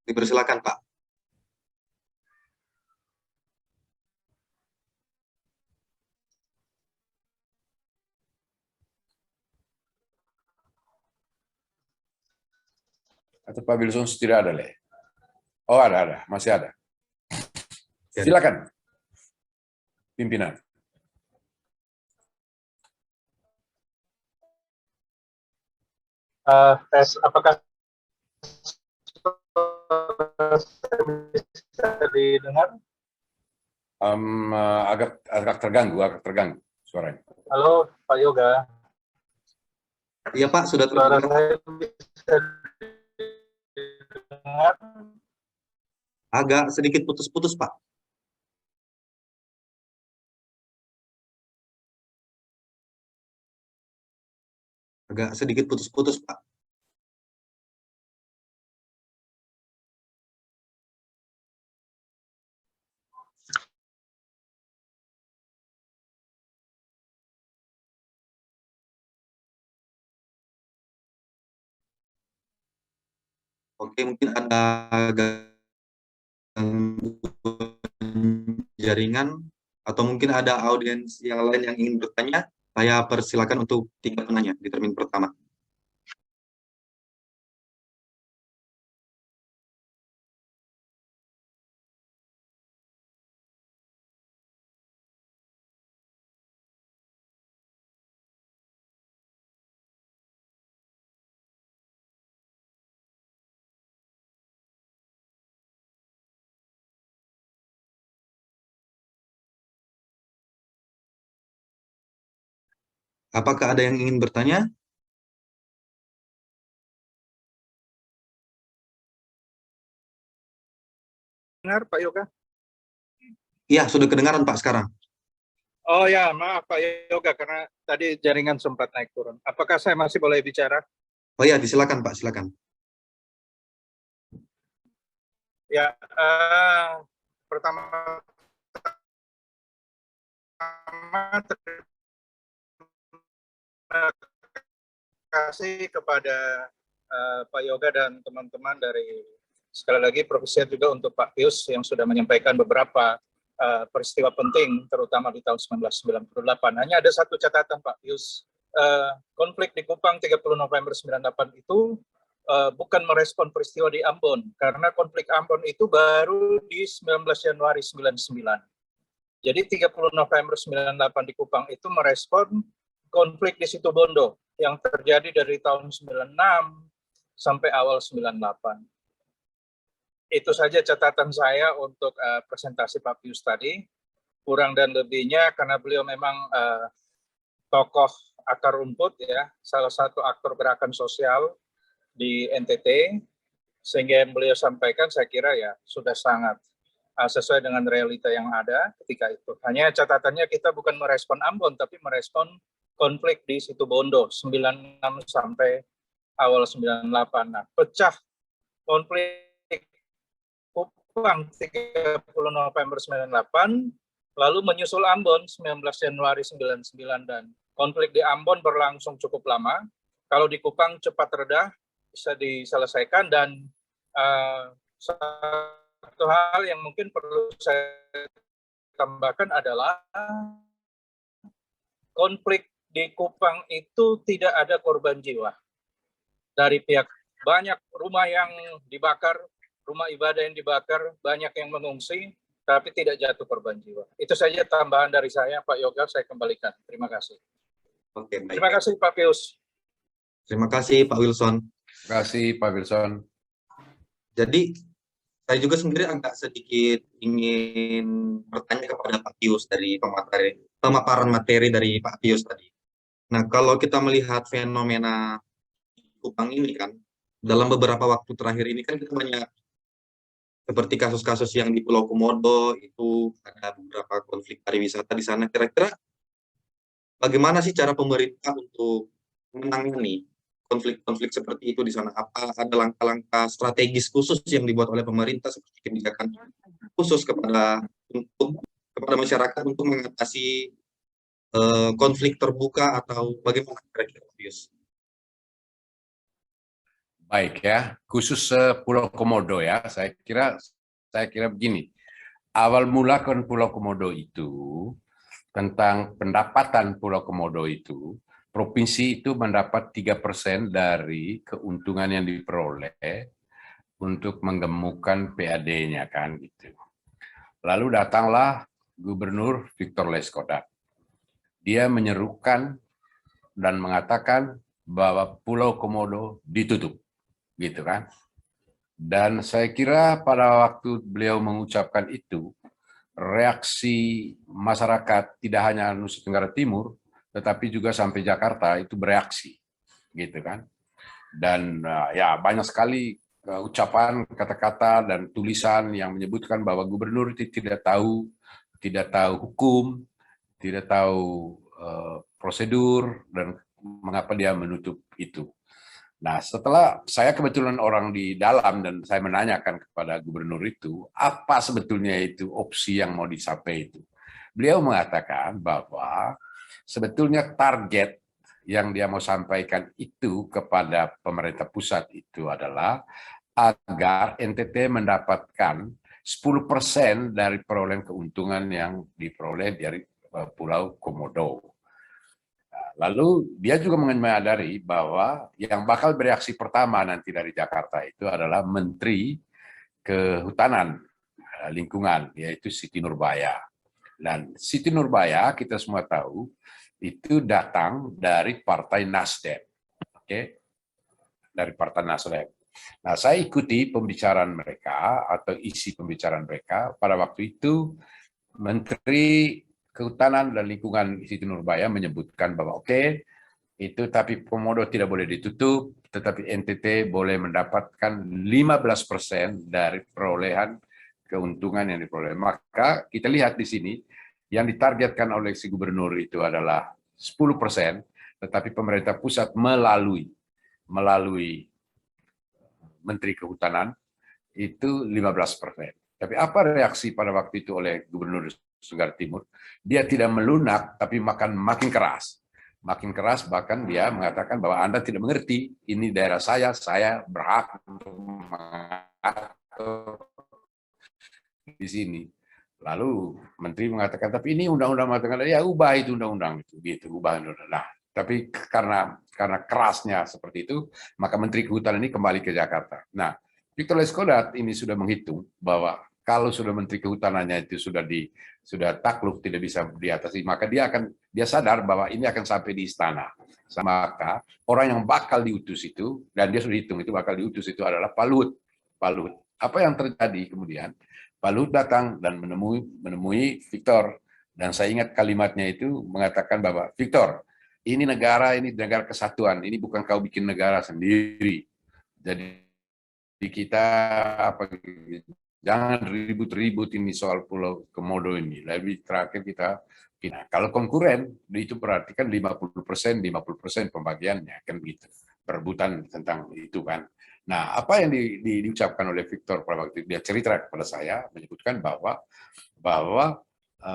Dipersilakan Pak. Atau Pak Wilson tidak ada, Le? Oh, ada, masih ada. Silakan, pimpinan. Tes, apakah bisa didengar? agak terganggu suaranya. Halo, Pak Yoga. Iya Pak, sudah Suara terdengar. saya bisa didengar? Agak sedikit putus-putus Pak. Agak sedikit putus-putus Pak. Oke, mungkin ada gangguan jaringan atau mungkin ada audiens yang lain yang ingin bertanya. Saya persilakan untuk 3 penanya di termin pertama. Apakah ada yang ingin bertanya? Dengar, Pak Yoga? Iya, sudah kedengaran Pak sekarang. Oh ya, maaf Pak Yoga, karena tadi jaringan sempat naik turun. Apakah saya masih boleh bicara? Oh iya, silakan Pak, silakan. Ya, pertama terima kasih kepada Pak Yoga dan teman-teman dari, sekali lagi profesi juga untuk Pak Pius yang sudah menyampaikan beberapa peristiwa penting, terutama di tahun 1998. Hanya ada satu catatan Pak Pius, konflik di Kupang 30 November 98 itu bukan merespon peristiwa di Ambon, karena konflik Ambon itu baru di 19 Januari 99. Jadi 30 November 98 di Kupang itu merespon konflik di Situbondo yang terjadi dari tahun 96 sampai awal 98. Itu saja catatan saya untuk presentasi Pak Pius tadi. Kurang dan lebihnya karena beliau memang tokoh akar rumput ya, salah satu aktor gerakan sosial di NTT, sehingga yang beliau sampaikan saya kira ya sudah sangat sesuai dengan realita yang ada ketika itu. Hanya catatannya kita bukan merespon Ambon, tapi merespon konflik di Situbondo 96 sampai awal 98. Nah, pecah konflik Kupang 30 November 98, lalu menyusul Ambon 19 Januari 99, dan konflik di Ambon berlangsung cukup lama. Kalau di Kupang cepat reda, bisa diselesaikan, dan satu hal yang mungkin perlu saya tambahkan adalah konflik di Kupang itu tidak ada korban jiwa dari pihak, banyak rumah yang dibakar, rumah ibadah yang dibakar, banyak yang mengungsi, tapi tidak jatuh korban jiwa. Itu saja tambahan dari saya, Pak Yoga, saya kembalikan. Terima kasih. Oke, baik. Terima kasih Pak Pius. Terima kasih Pak Wilson. Terima kasih Pak Wilson. Jadi saya juga sendiri agak sedikit ingin bertanya kepada Pak Pius dari pemaparan materi dari Pak Pius tadi. Nah, kalau kita melihat fenomena Kupang ini kan, dalam beberapa waktu terakhir ini kan kita banyak seperti kasus-kasus yang di Pulau Komodo itu ada beberapa konflik pariwisata di sana. Kira-kira bagaimana sih cara pemerintah untuk menangani konflik-konflik seperti itu di sana? Apa ada langkah-langkah strategis khusus yang dibuat oleh pemerintah seperti kebijakan khusus kepada masyarakat untuk mengatasi konflik terbuka, atau bagaimana kira-kira, Pius? Baik ya, khusus Pulau Komodo ya, saya kira begini. Awal mula kan Pulau Komodo itu, tentang pendapatan Pulau Komodo itu, provinsi itu mendapat 3% dari keuntungan yang diperoleh untuk menggemukkan PAD-nya kan gitu. Lalu datanglah Gubernur Victor Leskodat. Dia menyerukan dan mengatakan bahwa Pulau Komodo ditutup, gitu kan. Dan saya kira pada waktu beliau mengucapkan itu, reaksi masyarakat tidak hanya Nusa Tenggara Timur, tetapi juga sampai Jakarta itu bereaksi, gitu kan. Dan ya banyak sekali ucapan, kata-kata dan tulisan yang menyebutkan bahwa gubernur itu tidak tahu hukum, tidak tahu prosedur dan mengapa dia menutup itu. Nah, setelah saya kebetulan orang di dalam dan saya menanyakan kepada gubernur itu, apa sebetulnya itu opsi yang mau dicapai itu. Beliau mengatakan bahwa sebetulnya target yang dia mau sampaikan itu kepada pemerintah pusat itu adalah agar NTT mendapatkan 10% dari perolehan keuntungan yang diperoleh dari Pulau Komodo. Lalu dia juga menyadari bahwa yang bakal bereaksi pertama nanti dari Jakarta itu adalah Menteri Kehutanan Lingkungan, yaitu Siti Nurbaya. Dan Siti Nurbaya kita semua tahu itu datang dari Partai Nasdem, oke? Dari Partai Nasdem. Nah, saya ikuti pembicaraan mereka atau isi pembicaraan mereka pada waktu itu. Menteri Kehutanan dan Lingkungan Siti Nurbaya menyebutkan bahwa oke, itu tapi Komodo tidak boleh ditutup, tetapi NTT boleh mendapatkan 15% dari perolehan keuntungan yang diperoleh. Maka kita lihat di sini yang ditargetkan oleh si gubernur itu adalah 10%, tetapi pemerintah pusat melalui Menteri Kehutanan itu 15%. Tapi apa reaksi pada waktu itu oleh Gubernur Tenggara Timur? Dia tidak melunak, tapi makin keras. Makin keras, bahkan dia mengatakan bahwa Anda tidak mengerti, ini daerah saya berhak untuk mengatur di sini. Lalu Menteri mengatakan, tapi ini undang-undang mengatakan, ya ubah itu undang-undang gitu, ubah undang-undang. Nah, tapi karena kerasnya seperti itu, maka Menteri Kehutanan ini kembali ke Jakarta. Nah, Victor Leskodat ini sudah menghitung bahwa kalau sudah Menteri Kehutanannya itu sudah takluk tidak bisa diatasi, maka dia sadar bahwa ini akan sampai di istana. Maka orang yang bakal diutus itu, dan dia sudah hitung itu bakal diutus itu adalah Pak Luhut. Apa yang terjadi kemudian? Pak Luhut datang dan menemui Victor, dan saya ingat kalimatnya itu mengatakan bahwa Victor, ini negara kesatuan, ini bukan kau bikin negara sendiri. Jadi kita jangan ribut-ribut ini soal Pulau Komodo ini. Lebih terakhir kalau konkuren itu berarti kan 50% pembagiannya kan gitu. Perebutan tentang itu kan. Nah, apa yang diucapkan oleh Victor pada waktu dia cerita kepada saya menyebutkan bahwa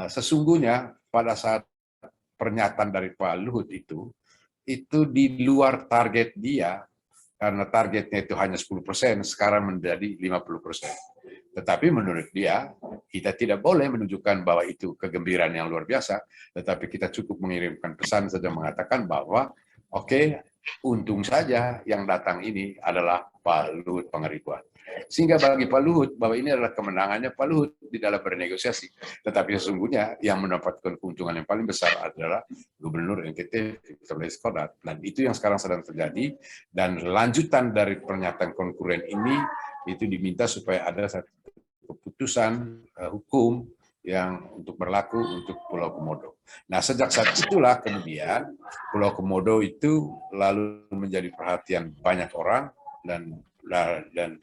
sesungguhnya pada saat pernyataan dari Pak Luhut itu di luar target dia, karena targetnya itu hanya 10%, sekarang menjadi 50%. Tetapi menurut dia, kita tidak boleh menunjukkan bahwa itu kegembiraan yang luar biasa, tetapi kita cukup mengirimkan pesan saja mengatakan bahwa oke, untung saja yang datang ini adalah Pak Luhut Pangaribuan. Sehingga bagi Pak Luhut bahwa ini adalah kemenangannya Pak Luhut di dalam bernegosiasi. Tetapi sesungguhnya yang mendapatkan keuntungan yang paling besar adalah Gubernur NTT Victor Leskodat. Dan itu yang sekarang sedang terjadi. Dan lanjutan dari pernyataan konkuren ini itu diminta supaya ada satu keputusan hukum yang untuk berlaku untuk Pulau Komodo. Nah, sejak saat itulah kemudian Pulau Komodo itu lalu menjadi perhatian banyak orang dan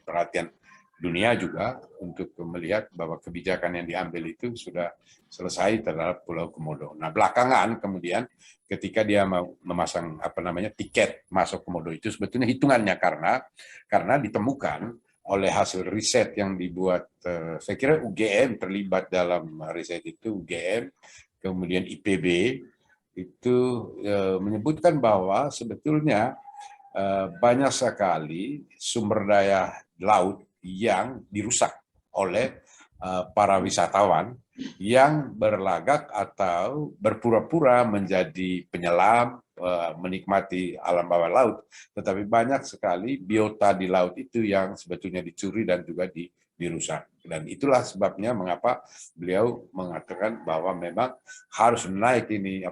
perhatian dunia juga untuk melihat bahwa kebijakan yang diambil itu sudah selesai terhadap Pulau Komodo. Nah, belakangan kemudian ketika dia memasang tiket masuk Komodo itu sebetulnya hitungannya karena ditemukan oleh hasil riset yang dibuat, saya kira UGM terlibat dalam riset itu, UGM, kemudian IPB, itu menyebutkan bahwa sebetulnya banyak sekali sumber daya laut yang dirusak oleh para wisatawan yang berlagak atau berpura-pura menjadi penyelam, menikmati alam bawah laut, tetapi banyak sekali biota di laut itu yang sebetulnya dicuri dan juga dirusak. Dan itulah sebabnya mengapa beliau mengatakan bahwa memang harus naik ini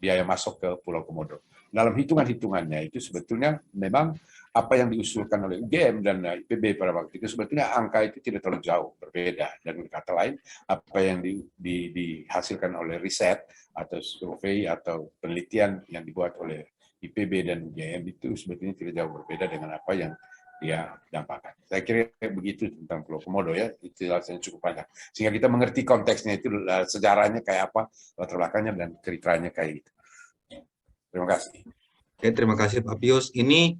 biaya masuk ke Pulau Komodo. Dalam hitungan-hitungannya itu sebetulnya memang apa yang diusulkan oleh UGM dan IPB pada waktu itu sebetulnya angka itu tidak terlalu jauh berbeda. Dan kata lain, apa yang dihasilkan oleh riset atau survei atau penelitian yang dibuat oleh IPB dan UGM itu sebetulnya tidak jauh berbeda dengan apa yang dia dampakkan. Saya kira begitu tentang Pulau Komodo ya, itu alasannya cukup panjang. Sehingga kita mengerti konteksnya itu, sejarahnya kayak apa, latar belakangnya dan ceritanya kayak gitu. Terima kasih. Oke, terima kasih Pak Pius. Ini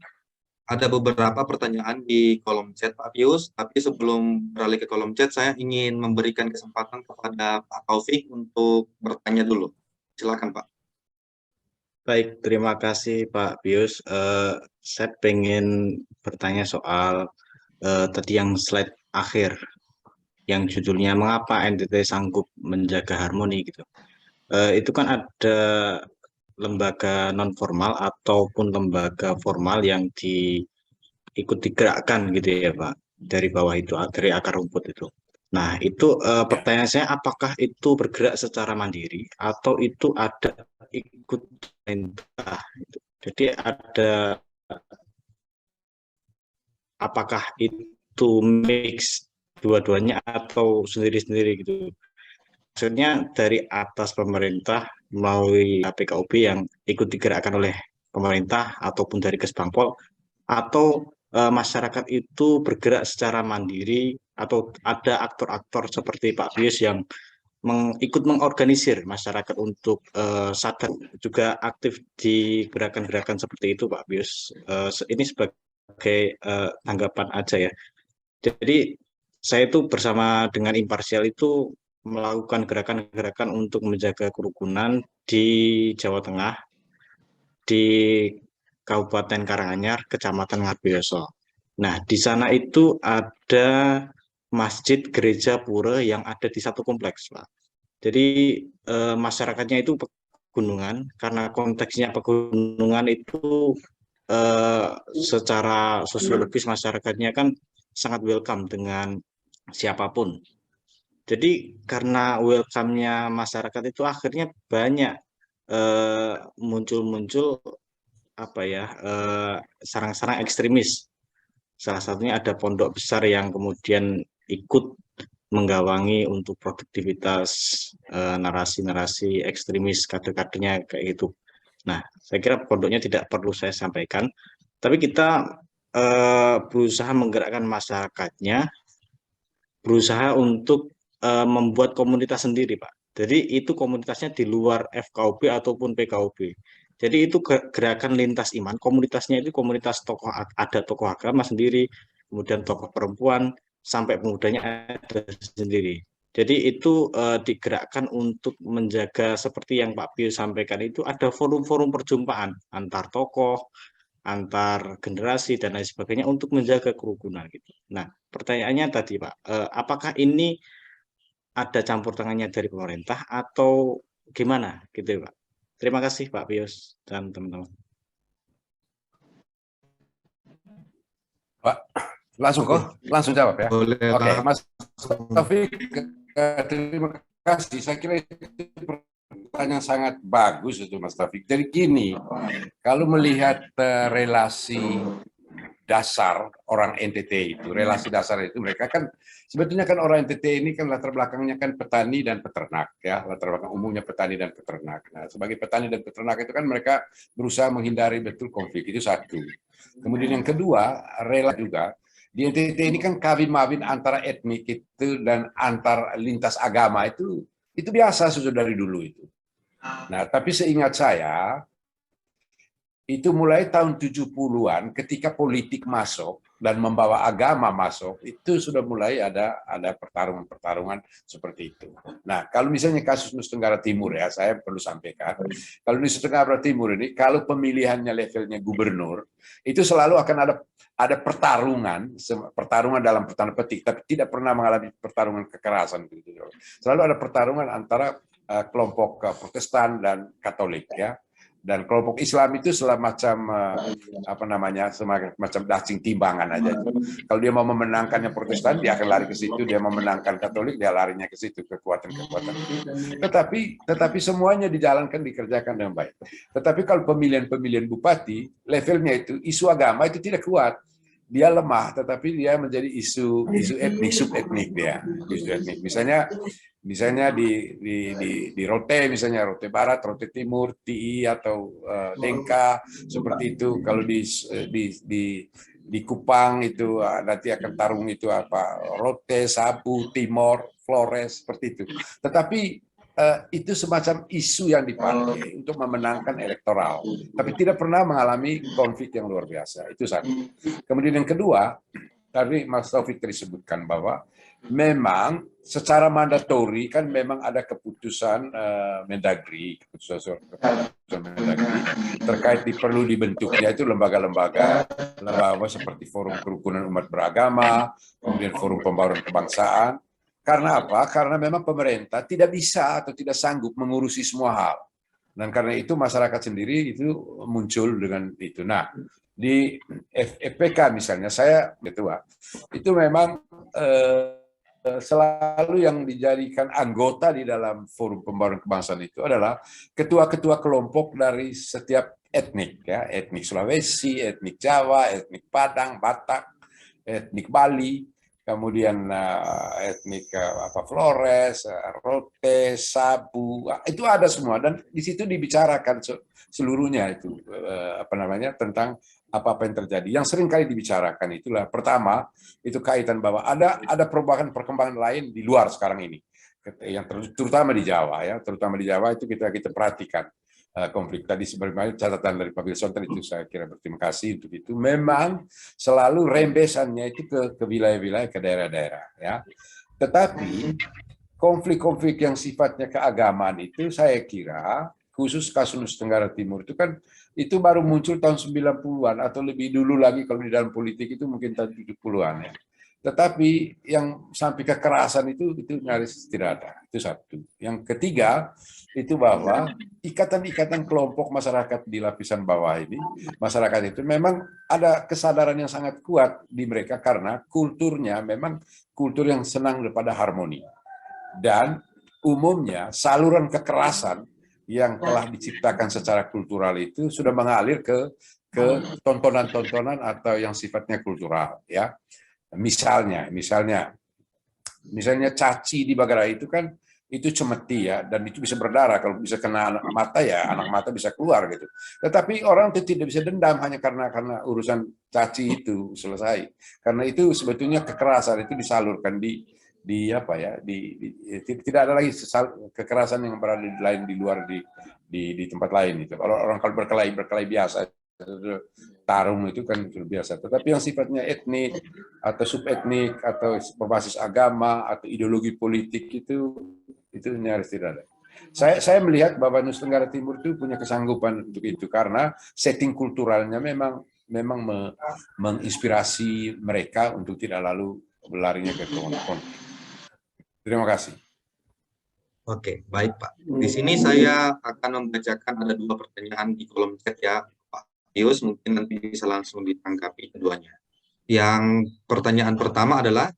ada beberapa pertanyaan di kolom chat Pak Pius, tapi sebelum beralih ke kolom chat, saya ingin memberikan kesempatan kepada Pak Taufik untuk bertanya dulu. Silakan Pak. Baik, terima kasih Pak Pius. Saya pengen bertanya soal tadi yang slide akhir, yang judulnya mengapa NTT sanggup menjaga harmoni gitu. Itu kan ada lembaga non formal ataupun lembaga formal yang ikut digerakkan gitu ya Pak, dari bawah itu, dari akar rumput itu. Nah itu pertanyaan saya, apakah itu bergerak secara mandiri atau itu ada ikut perintah? Jadi ada, apakah itu mix dua-duanya atau sendiri-sendiri gitu? Maksudnya dari atas pemerintah melalui PKUB yang ikut digerakkan oleh pemerintah ataupun dari Kesbangpol, atau masyarakat itu bergerak secara mandiri, atau ada aktor-aktor seperti Pak Pius yang ikut mengorganisir masyarakat untuk sadar juga aktif di gerakan-gerakan seperti itu Pak Pius. Ini sebagai tanggapan aja ya. Jadi saya itu bersama dengan imparsial itu melakukan gerakan-gerakan untuk menjaga kerukunan di Jawa Tengah, di Kabupaten Karanganyar, Kecamatan Ngargoyoso. Nah, di sana itu ada masjid gereja pura yang ada di satu kompleks, Pak. Jadi masyarakatnya itu pegunungan, karena konteksnya pegunungan itu secara sosiologis masyarakatnya kan sangat welcome dengan siapapun. Jadi karena welcome-nya masyarakat itu akhirnya banyak muncul apa ya, sarang-sarang ekstremis. Salah satunya ada pondok besar yang kemudian ikut menggawangi untuk produktivitas narasi-narasi ekstremis, kader-kadernya kayak gitu. Nah, saya kira pondoknya tidak perlu saya sampaikan, tapi kita berusaha menggerakkan masyarakatnya, berusaha untuk membuat komunitas sendiri, Pak. Jadi itu komunitasnya di luar FKUB ataupun PKUB. Jadi itu gerakan lintas iman, komunitasnya itu komunitas tokoh, ada tokoh agama sendiri, kemudian tokoh perempuan, sampai pemudanya ada sendiri. Jadi itu digerakkan untuk menjaga seperti yang Pak Pius sampaikan, itu ada forum-forum perjumpaan antar tokoh, antar generasi dan lain sebagainya untuk menjaga kerukunan gitu. Nah, pertanyaannya tadi Pak, apakah ini ada campur tangannya dari pemerintah atau gimana gitu Pak? Terima kasih Pak Pius dan teman-teman. Pak, langsung jawab ya. Boleh, Oke, Pak. Mas Taufik, terima kasih. Saya kira itu pertanyaan sangat bagus itu Mas Taufik. Jadi gini, kalau melihat relasi dasar orang NTT itu, relasi dasar itu, mereka kan sebetulnya kan orang NTT ini kan latar belakangnya kan petani dan peternak ya, latar belakang umumnya petani dan peternak. Nah, sebagai petani dan peternak itu kan mereka berusaha menghindari betul konflik, itu satu. Kemudian yang kedua, rela juga di NTT ini kan kawin-mawin antara etnik itu dan antar lintas agama itu biasa sudah dari dulu itu. Nah, tapi seingat saya itu mulai tahun 70-an ketika politik masuk dan membawa agama masuk, itu sudah mulai ada pertarungan-pertarungan seperti itu. Nah, kalau misalnya kasus Nusa Tenggara Timur ya, saya perlu sampaikan, kalau Nusa Tenggara Timur ini, kalau pemilihannya levelnya gubernur, itu selalu akan ada pertarungan dalam tanda petik, tapi tidak pernah mengalami pertarungan kekerasan. Selalu ada pertarungan antara kelompok Protestan dan Katolik ya. Dan kelompok Islam itu semacam apa namanya, semacam daging timbangan aja. Kalau dia mau memenangkan yang Protestan, dia akan lari ke situ. Dia mau memenangkan Katolik, dia larinya ke situ, kekuatan-kekuatan itu. Tetapi semuanya dijalankan, dikerjakan dengan baik. Tetapi kalau pemilihan bupati, levelnya itu isu agama itu tidak kuat. Dia lemah, tetapi dia menjadi isu etnik, subetnik dia, isu etnik. Misalnya di Rote, misalnya Rote Barat, Rote Timur, TI atau Dengka, seperti itu. Kalau di Kupang itu nanti akan tarung itu apa, Rote, Sabu, Timor, Flores, seperti itu. Tetapi itu semacam isu yang dipakai untuk memenangkan elektoral, tapi tidak pernah mengalami konflik yang luar biasa. Itu satu. Kemudian yang kedua, tadi Mas Taufik disebutkan bahwa memang secara mandatori kan memang ada keputusan Mendagri, keputusan Mendagri terkait perlu dibentuknya itu lembaga-lembaga seperti Forum Kerukunan Umat Beragama, kemudian Forum Pembaruan Kebangsaan. Karena apa? Karena memang pemerintah tidak bisa atau tidak sanggup mengurusi semua hal. Dan karena itu masyarakat sendiri itu muncul dengan itu. Nah, di FPK misalnya, saya ketua, itu memang selalu yang dijadikan anggota di dalam Forum Pembaruan Kebangsaan itu adalah ketua-ketua kelompok dari setiap etnik, ya, etnik Sulawesi, etnik Jawa, etnik Padang, Batak, etnik Bali, kemudian etnik Flores, Rote, Sabu, itu ada semua, dan di situ dibicarakan seluruhnya itu apa namanya, tentang apa yang terjadi. Yang sering kali dibicarakan itulah pertama itu kaitan bahwa ada perkembangan lain di luar sekarang ini, yang terutama di Jawa, ya, terutama di Jawa itu kita perhatikan konflik tadi. Sebenarnya catatan dari Pak Wilson tadi itu saya kira berterima kasih untuk itu. Memang selalu rembesannya itu ke wilayah-wilayah, ke daerah-daerah, ya. Tetapi konflik-konflik yang sifatnya keagamaan itu saya kira khusus kasus Nusa Tenggara Timur itu kan itu baru muncul tahun 90-an atau lebih dulu lagi kalau di dalam politik itu mungkin tahun 70-an, ya. Tetapi yang sampai kekerasan itu nyaris tidak ada. Itu satu. Yang ketiga itu bahwa ikatan-ikatan kelompok masyarakat di lapisan bawah ini, masyarakat itu memang ada kesadaran yang sangat kuat di mereka karena kulturnya memang kultur yang senang daripada harmoni. Dan umumnya saluran kekerasan yang telah diciptakan secara kultural itu sudah mengalir ke tontonan-tontonan atau yang sifatnya kultural, ya. Misalnya caci di Bagara itu kan itu cemeti, ya, dan itu bisa berdarah. Kalau bisa kena anak mata, ya anak mata bisa keluar gitu. Tetapi orang itu tidak bisa dendam hanya karena urusan caci itu selesai. Karena itu sebetulnya kekerasan itu disalurkan tidak ada lagi kekerasan yang berada di luar di tempat lain itu. Kalau orang kalau berkelahi biasa, tarung itu kan biasa. Tetapi yang sifatnya etnik atau subetnik atau berbasis agama atau ideologi politik itu nyaris tidak ada. Saya melihat bahwa Nusa Tenggara Timur itu punya kesanggupan untuk itu karena setting kulturalnya memang menginspirasi mereka untuk tidak lalu berlarinya ke konflik. Terima kasih. Oke, baik Pak. Di sini saya akan membacakan ada 2 pertanyaan di kolom chat, ya Pak Pius, mungkin nanti bisa langsung ditanggapi keduanya. Yang pertanyaan pertama adalah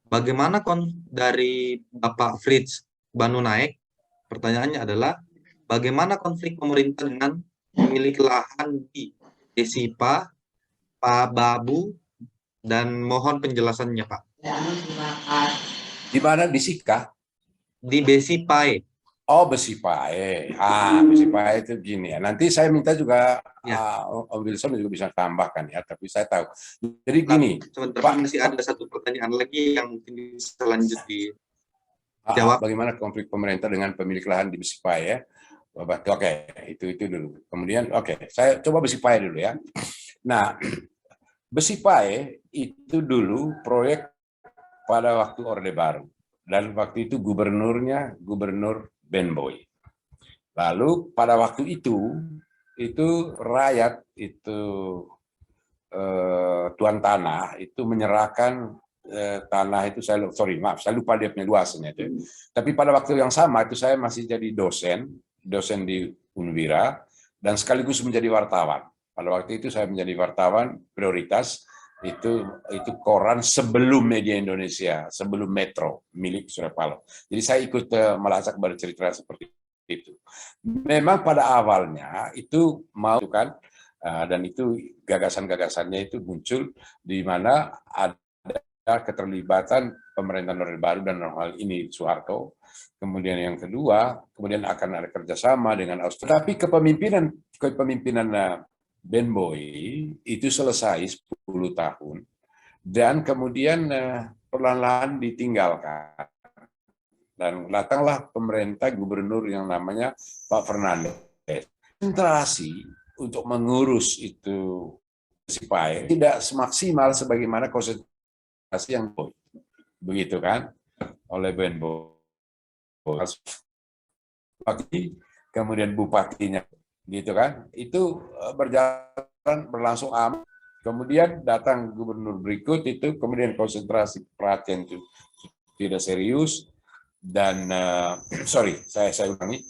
bagaimana dari Bapak Fritz Banu Naik. Pertanyaannya adalah bagaimana konflik pemerintah dengan pemilik lahan di Desipa, Pak Babu, dan mohon penjelasannya Pak. Di mana? Di Sika? Di Besipae. Oh, Besipae. Besipae itu gini, ya. Nanti saya minta juga Om Wilson juga bisa tambahkan, ya. Tapi saya tahu. Jadi gini, Pak, masih ada satu pertanyaan lagi yang mungkin bisa lanjut dijawab. Bagaimana konflik pemerintah dengan pemilik lahan di Besipae, ya? Oke, itu dulu. Kemudian, saya coba Besipae dulu, ya. Nah, Besipae itu dulu proyek pada waktu Orde Baru. Dan waktu itu gubernur Ben Boy. Lalu pada waktu itu rakyat itu tuan tanah itu menyerahkan tanah itu, saya lupa dia punya luasnya itu. Tapi pada waktu yang sama itu saya masih jadi dosen di Unwira, dan sekaligus menjadi wartawan. Pada waktu itu saya menjadi wartawan prioritas, itu koran sebelum Media Indonesia, sebelum Metro milik Surya Paloh. Jadi saya ikut melacak bercerita seperti itu. Memang pada awalnya itu mau kan, dan itu gagasan-gagasannya itu muncul di mana ada keterlibatan pemerintahan Orde Baru dan hal ini Soeharto. Kemudian yang kedua, kemudian akan ada kerjasama dengan Australia. Tapi kepemimpinan Ben Boy itu selesai 10 tahun dan kemudian perlahan-lahan ditinggalkan. Dan datanglah pemerintah gubernur yang namanya Pak Fernandes. Konsentrasi untuk mengurus itu Sipai tidak semaksimal sebagaimana konsentrasi yang begitu kan oleh Ben Boy. Kemudian bupatinya gitu kan, itu berlangsung aman. Kemudian datang gubernur berikut itu, kemudian konsentrasi perhatian itu tidak serius dan sorry saya ulangi,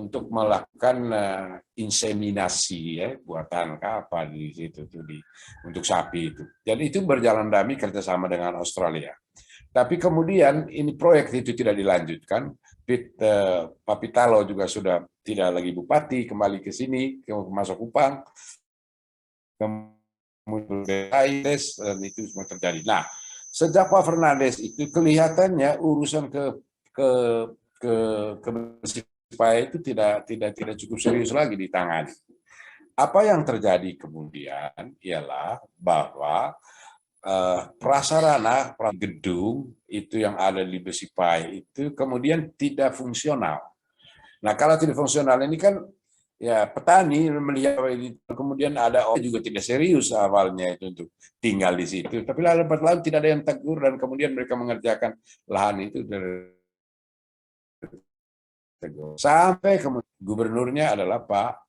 untuk melakukan inseminasi ya, buatan apa di situ tuh untuk sapi itu. Dan itu berjalan damai kerjasama dengan Australia. Tapi kemudian ini proyek itu tidak dilanjutkan. Pak Pitalo juga sudah tidak lagi bupati, kembali ke sini, masuk Kupang, kemudian dan itu semua terjadi. Nah, sejak Pak Fernandes itu kelihatannya urusan ke Sipai itu tidak cukup serius lagi ditangani. Apa yang terjadi kemudian ialah bahwa prasarana gedung itu yang ada di Besipai itu kemudian tidak fungsional. Nah, kalau tidak fungsional ini kan ya petani melihat kemudian ada orang juga tidak serius awalnya itu untuk tinggal di situ. Tapi lalu tidak ada yang tegur dan kemudian mereka mengerjakan lahan itu sampai kemudian gubernurnya adalah Pak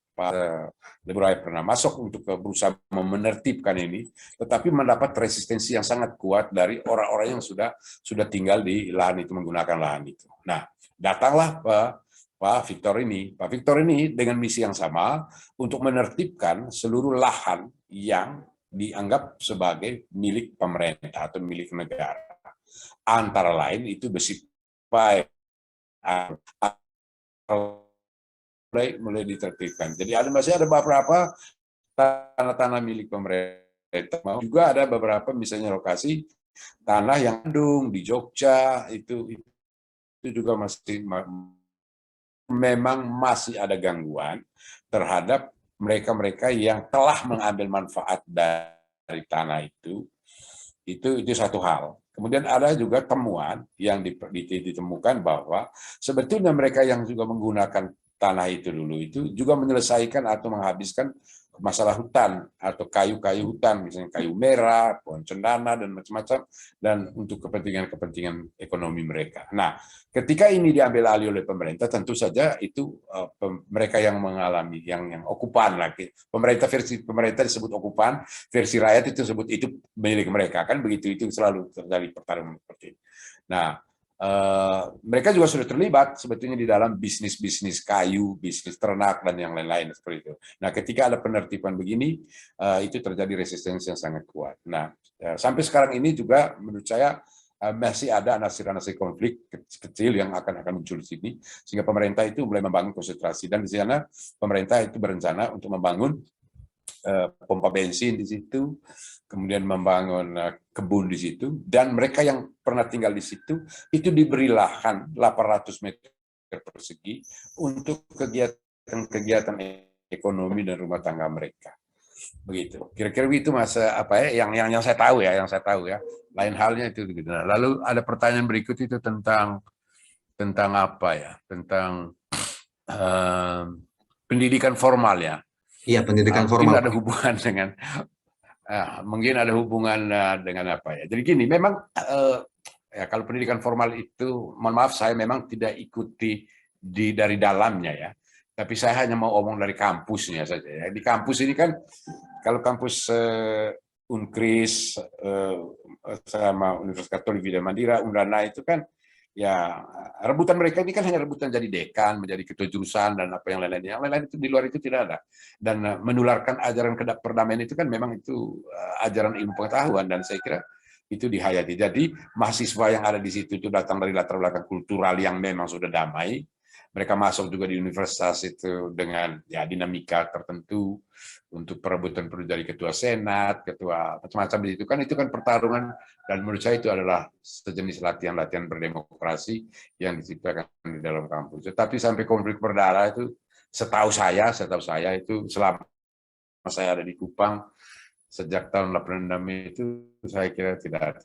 Leburai pernah masuk untuk berusaha menertibkan ini, tetapi mendapat resistensi yang sangat kuat dari orang-orang yang sudah tinggal di lahan itu, menggunakan lahan itu. Nah, datanglah Pak Victor ini. Pak Victor ini dengan misi yang sama untuk menertibkan seluruh lahan yang dianggap sebagai milik pemerintah atau milik negara. Antara lain itu Besipai mulai ditertibkan. Jadi masih ada beberapa tanah-tanah milik pemerintah. Juga ada beberapa misalnya lokasi tanah yang Bandung, di Jogja itu juga memang masih ada gangguan terhadap mereka-mereka yang telah mengambil manfaat dari tanah itu satu hal. Kemudian ada juga temuan yang ditemukan bahwa sebetulnya mereka yang juga menggunakan tanah itu dulu itu juga menyelesaikan atau menghabiskan masalah hutan atau kayu-kayu hutan, misalnya kayu merah, pohon cendana dan macam-macam, dan untuk kepentingan ekonomi mereka. Nah, ketika ini diambil alih oleh pemerintah, tentu saja itu mereka yang mengalami yang okupan lagi. Versi pemerintah disebut okupan, versi rakyat itu disebut itu milik mereka, kan begitu, itu selalu terjadi pertarungan seperti ini. Nah, mereka juga sudah terlibat sebetulnya di dalam bisnis kayu, bisnis ternak dan yang lain-lain seperti itu. Nah, ketika ada penertiban begini, itu terjadi resistensi yang sangat kuat. Nah, sampai sekarang ini juga menurut saya masih ada anasir-anasir konflik kecil yang akan muncul di sini, sehingga pemerintah itu mulai membangun konsentrasi, dan di sana pemerintah itu berencana untuk membangun pompa bensin di situ, kemudian membangun kebun di situ, dan mereka yang pernah tinggal di situ itu diberi lahan 800 meter persegi untuk kegiatan ekonomi dan rumah tangga mereka. Begitu. Kira-kira itu yang saya tahu ya. Lain halnya itu gitu. Nah, lalu ada pertanyaan berikut itu tentang apa ya? Tentang pendidikan formal ya. Iya, pendidikan mungkin formal. ada hubungan dengan dengan apa ya. Jadi gini, memang ya kalau pendidikan formal itu, mohon maaf saya memang tidak ikuti dari dalamnya ya. Tapi saya hanya mau omong dari kampusnya saja ya. Di kampus ini kan kalau kampus Unkris sama Universitas Katolik Widya Mandira, Undana itu kan ya rebutan mereka ini kan hanya rebutan jadi dekan, menjadi ketua jurusan dan apa yang lain-lainnya. Yang lain-lain itu di luar itu tidak ada. Dan menularkan ajaran perdamaian itu kan memang itu ajaran ilmu pengetahuan, dan saya kira itu dihayati. Jadi mahasiswa yang ada di situ itu datang dari latar belakang kultural yang memang sudah damai. Mereka masuk juga di universitas itu dengan ya dinamika tertentu untuk perebutan dari ketua senat, ketua macam-macam itu kan pertarungan, dan menurut saya itu adalah sejenis latihan-latihan berdemokrasi yang diciptakan di dalam kampus. Tetapi sampai konflik berdarah itu setahu saya itu selama saya ada di Kupang sejak tahun 86 itu saya kira tidak ada.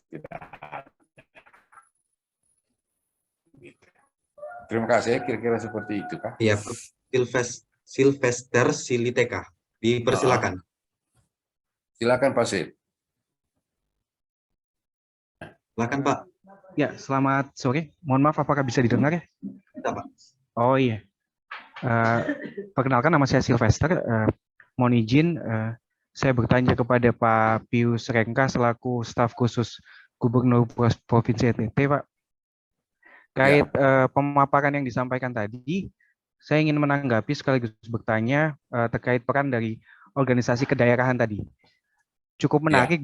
Terima kasih, kira-kira seperti itu, Kak. Iya, Sylvester Siliteka. Dipersilakan. Silakan, Pak Sil. Silakan, Pak. Ya, selamat sore. Mohon maaf, apakah bisa didengar ya? Bisa, Pak. Oh iya. Perkenalkan, nama saya Sylvester. Mohon izin, saya bertanya kepada Pak Pius Rengka selaku staf khusus Gubernur Provinsi NTT, Pak. Kait pemaparan yang disampaikan tadi, saya ingin menanggapi sekaligus bertanya terkait peran dari organisasi kedaerahan tadi. Cukup menarik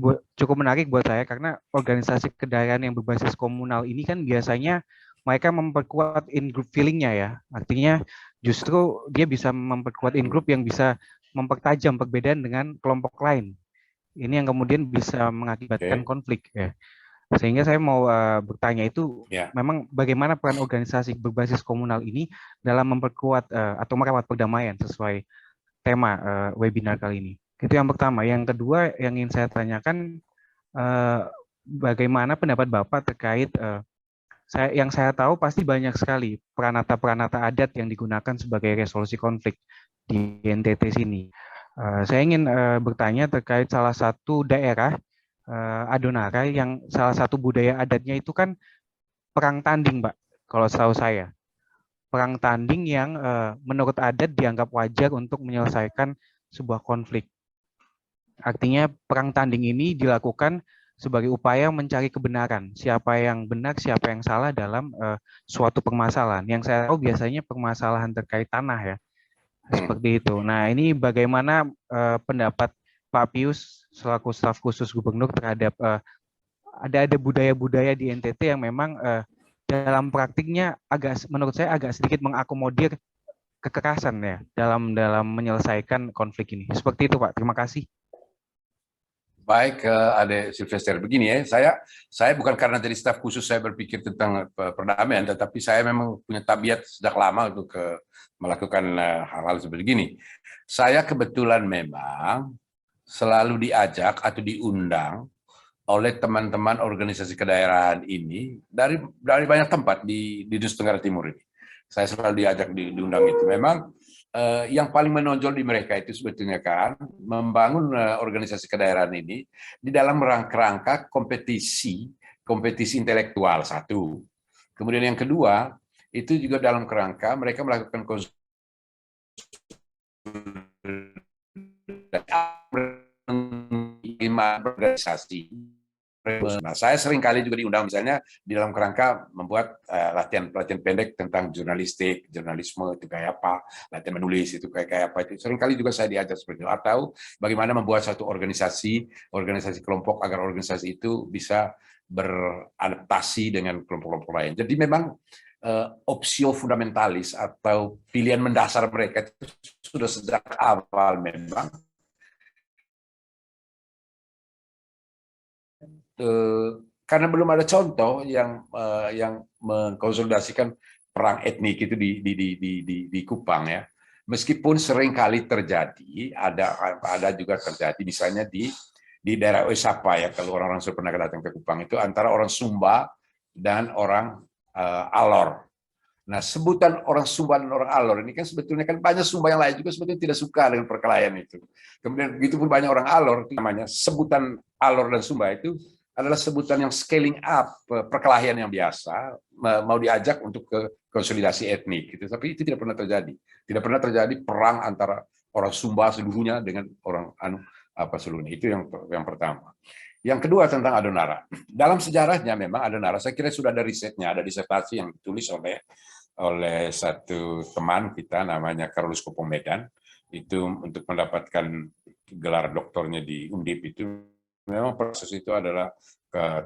buat saya karena organisasi kedaerahan yang berbasis komunal ini kan biasanya mereka memperkuat in-group feeling-nya ya. Artinya justru dia bisa memperkuat in-group yang bisa mempertajam perbedaan dengan kelompok lain. Ini yang kemudian bisa mengakibatkan konflik ya. Sehingga saya mau bertanya itu memang bagaimana peran organisasi berbasis komunal ini dalam memperkuat atau merawat perdamaian sesuai tema webinar kali ini. Itu yang pertama. Yang kedua yang ingin saya tanyakan, bagaimana pendapat Bapak terkait yang saya tahu pasti banyak sekali peranata-peranata adat yang digunakan sebagai resolusi konflik di NTT sini. Saya ingin bertanya terkait salah satu daerah Adonara yang salah satu budaya adatnya itu kan perang tanding, Pak. Kalau setahu saya, perang tanding yang menurut adat dianggap wajar untuk menyelesaikan sebuah konflik. Artinya perang tanding ini dilakukan sebagai upaya mencari kebenaran, siapa yang benar, siapa yang salah dalam suatu permasalahan. Yang saya tahu biasanya permasalahan terkait tanah ya, seperti itu. Nah, ini bagaimana pendapat Pak Pius selaku staf khusus gubernur terhadap ada budaya-budaya di NTT yang memang dalam praktiknya menurut saya agak sedikit mengakomodir kekerasan ya dalam menyelesaikan konflik ini. Seperti itu, Pak. Terima kasih. Baik, Ade Sylvester, begini ya, saya bukan karena jadi staf khusus saya berpikir tentang perdamaian, tetapi saya memang punya tabiat sejak lama untuk melakukan hal-hal seperti ini. Saya kebetulan memang selalu diajak atau diundang oleh teman-teman organisasi kedaerahan ini dari banyak tempat di Nusa Tenggara Timur ini. Saya selalu diajak diundang itu. Memang yang paling menonjol di mereka itu sebetulnya kan membangun organisasi kedaerahan ini di dalam rangka kompetisi intelektual satu. Kemudian yang kedua itu juga dalam kerangka mereka melakukan organisasi. Nah, saya sering kali juga diundang misalnya di dalam kerangka membuat latihan pendek tentang jurnalisme itu kayak apa, latihan menulis itu kayak apa, itu sering kali juga saya diajar seperti itu, atau bagaimana membuat satu organisasi kelompok agar organisasi itu bisa beradaptasi dengan kelompok-kelompok lain. Jadi memang opsio fundamentalis atau pilihan mendasar mereka itu sudah sejak awal memang karena belum ada contoh yang mengkonsolidasikan perang etnik itu di Kupang ya. Meskipun sering kali terjadi, ada juga terjadi misalnya di daerah Oesapa ya, kalau orang-orang sudah pernah datang ke Kupang itu antara orang Sumba dan orang Alor. Nah, sebutan orang Sumba dan orang Alor ini kan sebetulnya kan banyak Sumba yang lain juga sebetulnya tidak suka dengan perkelahian itu. Kemudian begitu pun banyak orang Alor, itu namanya sebutan Alor dan Sumba itu adalah sebutan yang scaling up perkelahian yang biasa, mau diajak untuk ke konsolidasi etnik gitu. Tapi itu tidak pernah terjadi. Tidak pernah terjadi perang antara orang Sumba seluruhnya dengan orang seluruhnya. Itu yang pertama. Yang kedua tentang Adonara. Dalam sejarahnya memang Adonara, saya kira sudah ada risetnya, ada disertasi yang ditulis oleh satu teman kita namanya Carlos Kopomedan, itu untuk mendapatkan gelar doktornya di Undip itu memang proses itu adalah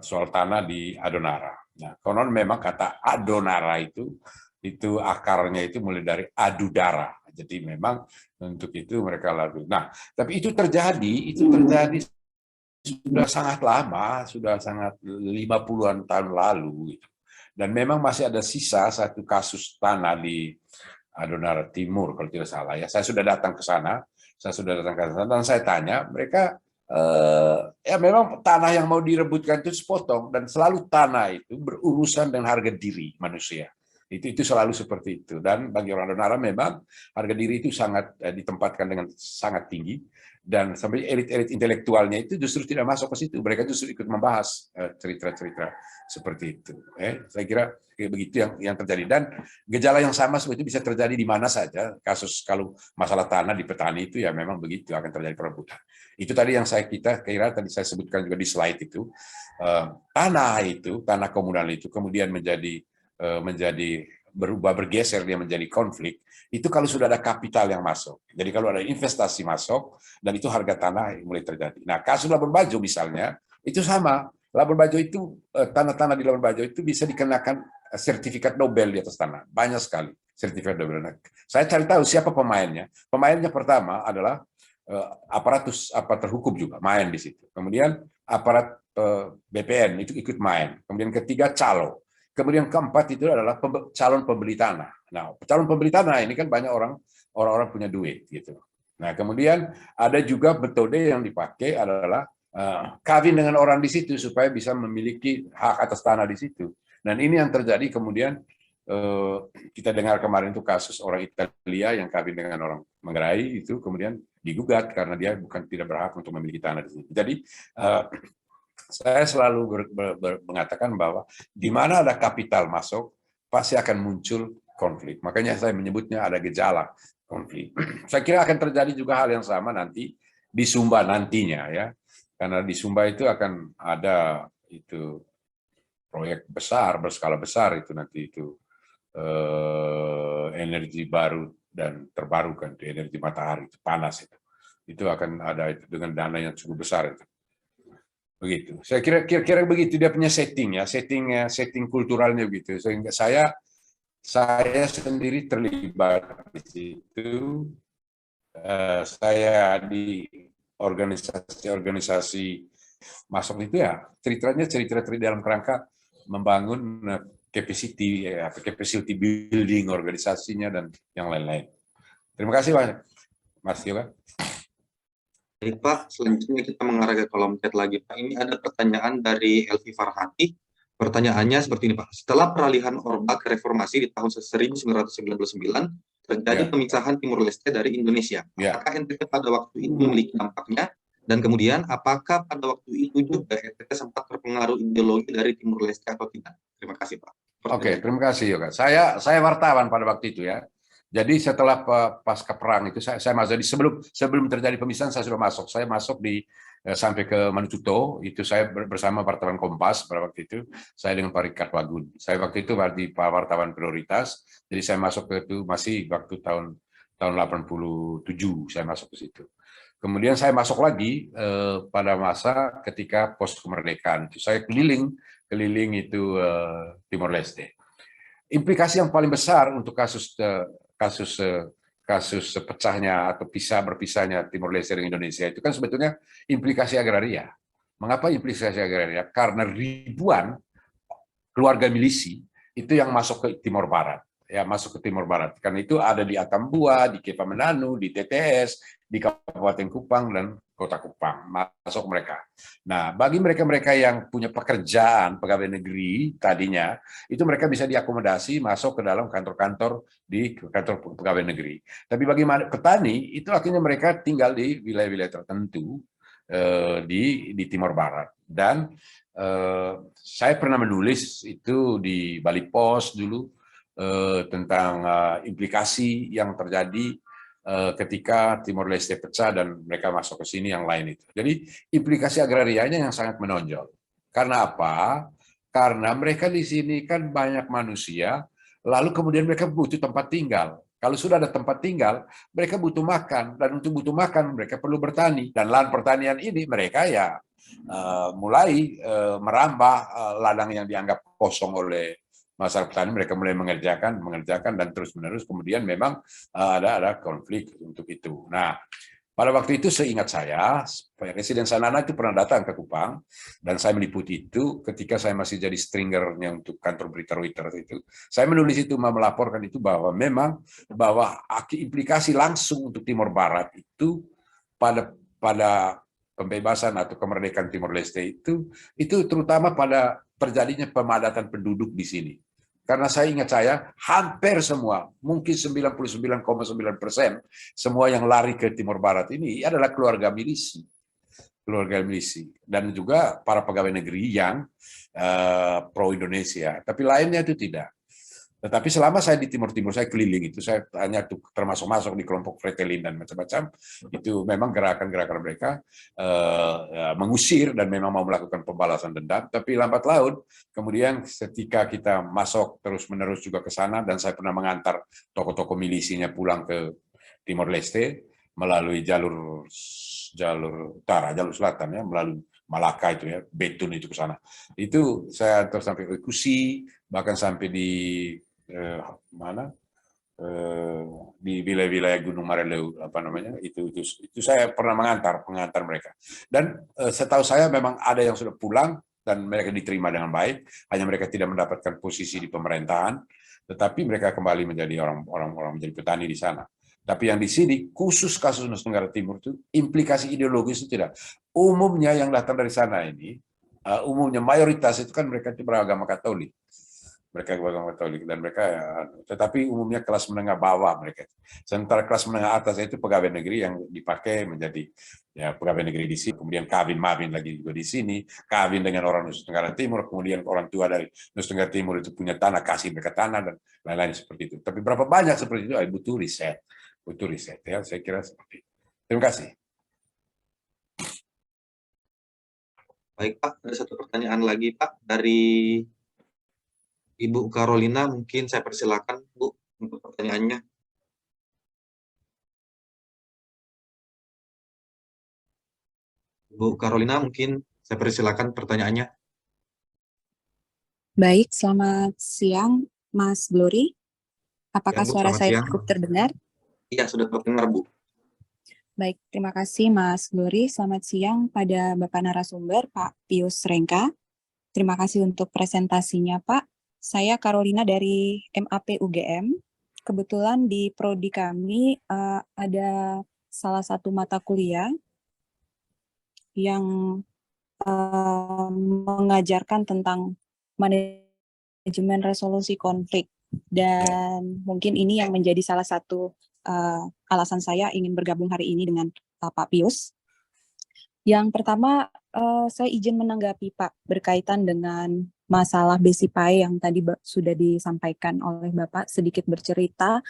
soal tanah di Adonara. Nah, konon memang kata Adonara itu akarnya itu mulai dari adudara. Jadi memang untuk itu mereka lalu. Nah, tapi itu terjadi sudah sangat lama, sudah sangat 50-an tahun lalu gitu. Dan memang masih ada sisa satu kasus tanah di Adonara Timur kalau tidak salah ya. Saya sudah datang ke sana, dan saya tanya mereka ya memang tanah yang mau direbutkan itu sepotong, dan selalu tanah itu berurusan dengan harga diri manusia. Itu selalu seperti itu. Dan bagi orang Adonara memang harga diri itu sangat ditempatkan dengan sangat tinggi, dan sampai elit-elit intelektualnya itu justru tidak masuk ke situ. Mereka justru ikut membahas cerita-cerita seperti itu. Saya kira begitu yang terjadi, dan gejala yang sama seperti itu bisa terjadi di mana saja. Kasus kalau masalah tanah di petani itu ya memang begitu, akan terjadi perebutan. Itu tadi yang kira tadi saya sebutkan juga di slide itu, tanah komunal itu kemudian menjadi bergeser, dia menjadi konflik. Itu kalau sudah ada kapital yang masuk. Jadi kalau ada investasi masuk, dan itu harga tanah mulai terjadi. Nah, kasus Labuan Bajo misalnya, itu sama. Labuan Bajo itu, tanah-tanah di Labuan Bajo itu bisa dikenakan sertifikat Nobel di atas tanah. Banyak sekali sertifikat Nobel. Saya cari tahu siapa pemainnya. Pemainnya pertama adalah aparatus terhukum juga, main di situ. Kemudian aparat BPN itu ikut main. Kemudian ketiga calo. Kemudian keempat itu adalah calon pembeli tanah. Nah, calon pembeli tanah ini kan banyak orang-orang punya duit gitu. Nah, kemudian ada juga metode yang dipakai adalah kawin dengan orang di situ supaya bisa memiliki hak atas tanah di situ. Dan ini yang terjadi kemudian kita dengar kemarin itu kasus orang Italia yang kawin dengan orang Manggarai itu kemudian digugat karena dia tidak berhak untuk memiliki tanah di situ. Jadi saya selalu mengatakan bahwa di mana ada kapital masuk, pasti akan muncul konflik. Makanya saya menyebutnya ada gejala konflik. Saya kira akan terjadi juga hal yang sama nanti di Sumba nantinya ya. Karena di Sumba itu akan ada itu proyek besar, berskala besar itu nanti itu energi baru dan terbarukan, energi matahari, itu panas itu. Itu akan ada itu dengan dana yang cukup besar itu. Begitu. Saya kira begitu dia punya setting ya, setting kulturalnya begitu. Sehingga saya sendiri terlibat di situ. Saya di organisasi masuk itu ya ceritanya cerita dalam kerangka membangun capacity building organisasinya dan yang lain-lain. Terima kasih banyak, Mas Yoga. Baik Pak, selanjutnya kita mengarah ke kolom chat lagi Pak. Ini ada pertanyaan dari Elvi Farhati. Pertanyaannya seperti ini Pak. Setelah peralihan Orba ke reformasi di tahun 1999, terjadi pemisahan Timur Leste dari Indonesia. Apakah NTT pada waktu itu memiliki dampaknya? Dan kemudian apakah pada waktu itu juga NTT sempat terpengaruh ideologi dari Timur Leste atau tidak? Terima kasih Pak. Oke, terima kasih Yoga. Saya wartawan pada waktu itu ya. Jadi setelah pasca perang itu saya masuk di sebelum terjadi pemisahan saya sudah masuk. Saya masuk sampai ke Manututo, itu saya bersama wartawan Kompas pada waktu itu. Saya dengan Pak Rikat Wagun. Saya waktu itu di wartawan prioritas. Jadi saya masuk ke itu masih waktu tahun 87 saya masuk ke situ. Kemudian saya masuk lagi pada masa ketika pos kemerdekaan. Itu saya keliling itu Timor Leste. Implikasi yang paling besar untuk kasus pecahnya atau berpisahnya Timor Leste dengan Indonesia itu kan sebetulnya implikasi agraria. Mengapa implikasi agraria? Karena ribuan keluarga milisi itu yang masuk ke Timor Barat. Ya, masuk ke Timor Barat. Karena itu ada di Atambua, di Kepamenanu, di TTS, di Kabupaten Kupang dan Kota Kupang. Masuk mereka. Nah, bagi mereka-mereka yang punya pekerjaan pegawai negeri tadinya, itu mereka bisa diakomodasi masuk ke dalam kantor-kantor di kantor pegawai negeri. Tapi bagi petani, itu akhirnya mereka tinggal di wilayah-wilayah tertentu di Timor Barat. Dan saya pernah menulis itu di Bali Post dulu, tentang implikasi yang terjadi ketika Timor Leste pecah dan mereka masuk ke sini yang lain itu. Jadi implikasi agrarianya yang sangat menonjol. Karena apa? Karena mereka di sini kan banyak manusia, lalu kemudian mereka butuh tempat tinggal. Kalau sudah ada tempat tinggal, mereka butuh makan, dan untuk butuh makan mereka perlu bertani. Dan lahan pertanian ini mereka ya mulai merambah ladang yang dianggap kosong oleh masyarakat petani, mereka mulai mengerjakan dan terus menerus kemudian memang ada konflik untuk itu. Nah, pada waktu itu seingat saya, Presiden Sanana itu pernah datang ke Kupang dan saya meliputi itu ketika saya masih jadi stringernya untuk kantor berita Reuters itu. Saya menulis itu melaporkan itu bahwa memang bahwa implikasi langsung untuk Timor Barat itu pada pembebasan atau kemerdekaan Timor Leste itu terutama pada terjadinya pemadatan penduduk di sini. Karena saya hampir semua, mungkin 99,9% semua yang lari ke Timor Barat ini adalah keluarga milisi. Dan juga para pegawai negeri yang pro-Indonesia. Tapi lainnya itu tidak. Tetapi selama saya di Timur Timur, saya keliling itu, saya hanya termasuk masuk di kelompok Fretilin dan macam-macam, itu memang gerakan-gerakan mereka mengusir dan memang mau melakukan pembalasan dendam. Tapi lambat laun, kemudian ketika kita masuk terus-menerus juga ke sana, dan saya pernah mengantar tokoh-tokoh milisinya pulang ke Timor Leste melalui jalur utara, jalur selatan ya, melalui Malaka itu ya, Betun itu ke sana. Itu saya terus sampai ke Kusi, bahkan sampai di di wilayah Gunung Mareleu itu saya pernah mengantar mereka. Dan setahu saya memang ada yang sudah pulang dan mereka diterima dengan baik, hanya mereka tidak mendapatkan posisi di pemerintahan, tetapi mereka kembali menjadi orang menjadi petani di sana. Tapi yang di sini khusus kasus Nusa Tenggara Timur itu implikasi ideologis itu tidak. Umumnya yang datang dari sana ini umumnya mayoritas itu kan mereka itu beragama Katolik. Mereka beragama Katolik dan mereka tetapi umumnya kelas menengah bawah mereka. Sementara kelas menengah atas itu pegawai negeri yang dipakai menjadi ya pegawai negeri di sini, kemudian kawin lagi juga di sini, kawin dengan orang Nusa Tenggara Timur, kemudian orang tua dari Nusa Tenggara Timur itu punya tanah, kasih mereka tanah dan lain-lain seperti itu. Tapi berapa banyak seperti itu butuh riset ya, saya kira seperti itu. Terima kasih. Baik Pak, ada satu pertanyaan lagi Pak dari Ibu Carolina, mungkin saya persilakan Bu untuk pertanyaannya. Bu Carolina, mungkin saya persilakan pertanyaannya. Baik, selamat siang Mas Glory. Apakah Ya, Bu, suara selamat saya siang. cukup terdengar? Iya, sudah terdengar Bu. Baik, terima kasih Mas Glory. Selamat siang pada Bapak narasumber, Pak Pius Rengka. Terima kasih untuk presentasinya, Pak. Saya Carolina dari MAP UGM. Kebetulan di prodi kami ada salah satu mata kuliah yang mengajarkan tentang manajemen resolusi konflik. Dan mungkin ini yang menjadi salah satu alasan saya ingin bergabung hari ini dengan Pak Pius. Yang pertama, saya izin menanggapi Pak berkaitan dengan masalah BSIPAE yang tadi sudah disampaikan oleh Bapak, sedikit bercerita.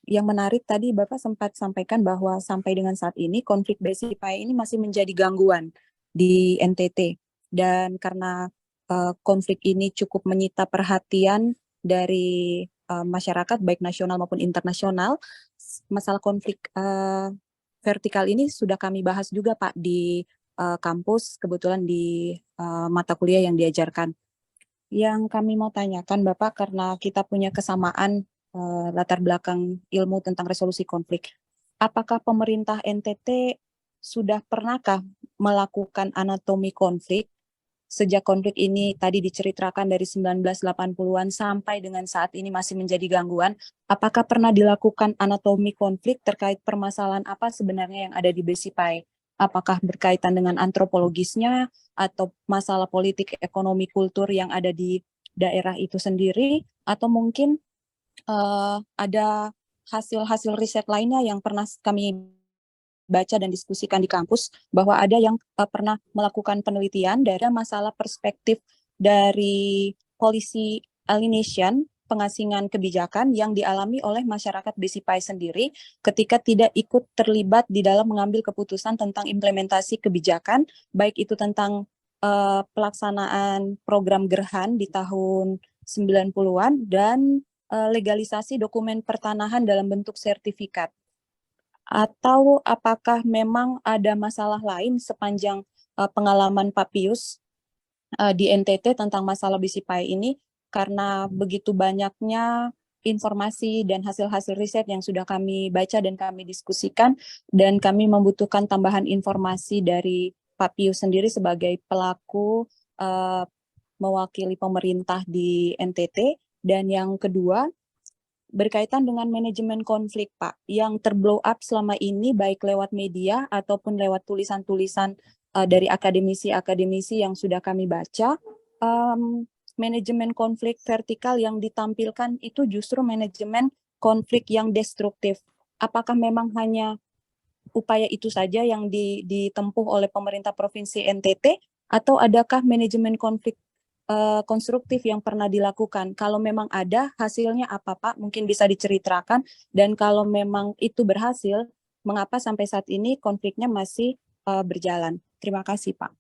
Yang menarik tadi Bapak sempat sampaikan bahwa sampai dengan saat ini konflik BSIPAE ini masih menjadi gangguan di NTT. Dan karena konflik ini cukup menyita perhatian dari masyarakat baik nasional maupun internasional, masalah konflik vertikal ini sudah kami bahas juga Pak di kampus, kebetulan di mata kuliah yang diajarkan. Yang kami mau tanyakan Bapak, karena kita punya kesamaan latar belakang ilmu tentang resolusi konflik, apakah pemerintah NTT sudah pernahkah melakukan anatomi konflik sejak konflik ini tadi diceritakan dari 1980-an sampai dengan saat ini masih menjadi gangguan? Apakah pernah dilakukan anatomi konflik terkait permasalahan apa sebenarnya yang ada di BSIPAE? Apakah berkaitan dengan antropologisnya atau masalah politik, ekonomi, kultur yang ada di daerah itu sendiri? Atau mungkin ada hasil-hasil riset lainnya yang pernah kami baca dan diskusikan di kampus, bahwa ada yang pernah melakukan penelitian dari masalah perspektif dari policy alienation pengasingan kebijakan yang dialami oleh masyarakat Besipai sendiri ketika tidak ikut terlibat di dalam mengambil keputusan tentang implementasi kebijakan, baik itu tentang pelaksanaan program Gerhan di tahun 90-an dan legalisasi dokumen pertanahan dalam bentuk sertifikat. Atau apakah memang ada masalah lain sepanjang pengalaman Pak Pius di NTT tentang masalah Besipai ini, karena begitu banyaknya informasi dan hasil-hasil riset yang sudah kami baca dan kami diskusikan, dan kami membutuhkan tambahan informasi dari Pak Pius sendiri sebagai pelaku mewakili pemerintah di NTT. Dan yang kedua, berkaitan dengan manajemen konflik, Pak, yang terblow up selama ini baik lewat media ataupun lewat tulisan-tulisan dari akademisi-akademisi yang sudah kami baca, manajemen konflik vertikal yang ditampilkan itu justru manajemen konflik yang destruktif. Apakah memang hanya upaya itu saja yang ditempuh oleh pemerintah Provinsi NTT, atau adakah manajemen konflik konstruktif yang pernah dilakukan? Kalau memang ada, hasilnya apa, Pak? Mungkin bisa diceritakan. Dan kalau memang itu berhasil, mengapa sampai saat ini konfliknya masih berjalan? Terima kasih, Pak.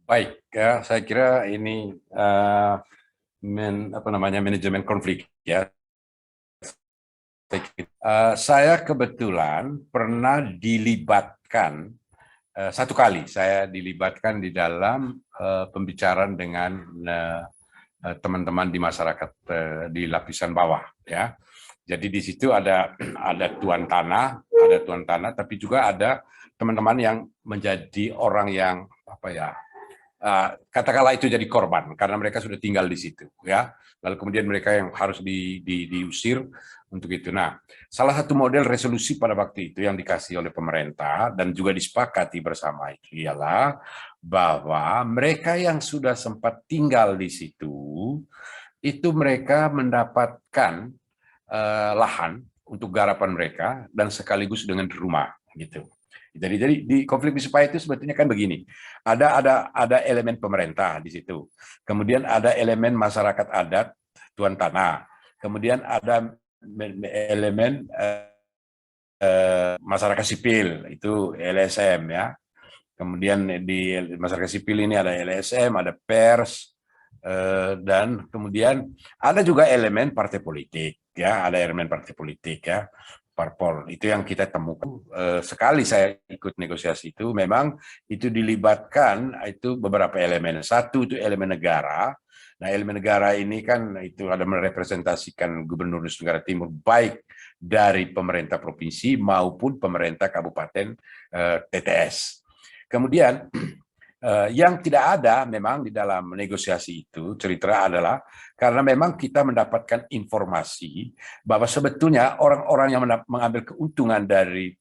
Baik, ya, saya kira ini manajemen konflik ya. Saya kebetulan pernah dilibatkan satu kali. Saya dilibatkan di dalam pembicaraan dengan teman-teman di masyarakat di lapisan bawah, ya. Jadi di situ ada tuan tanah, tapi juga ada teman-teman yang menjadi orang yang katakanlah itu jadi korban karena mereka sudah tinggal di situ, ya. Lalu kemudian mereka yang harus diusir untuk itu. Nah, salah satu model resolusi pada waktu itu yang dikasih oleh pemerintah dan juga disepakati bersama itu ialah bahwa mereka yang sudah sempat tinggal di situ itu mereka mendapatkan lahan untuk garapan mereka dan sekaligus dengan rumah gitu. Jadi di konflik Besipai itu sebetulnya kan begini, ada elemen pemerintah di situ, kemudian ada elemen masyarakat adat tuan tanah, kemudian ada elemen masyarakat sipil itu LSM, ya. Kemudian di masyarakat sipil ini ada LSM, ada pers, dan kemudian ada juga elemen partai politik, ya, ada elemen partai politik, ya. Parpol itu yang kita temukan. Sekali saya ikut negosiasi itu memang itu dilibatkan itu beberapa elemen. Satu itu elemen negara. Nah, elemen negara ini kan itu ada merepresentasikan Gubernur Nusa Tenggara Timur baik dari pemerintah provinsi maupun pemerintah kabupaten TTS. Kemudian yang tidak ada memang di dalam negosiasi itu cerita adalah karena memang kita mendapatkan informasi bahwa sebetulnya orang-orang yang mengambil keuntungan dari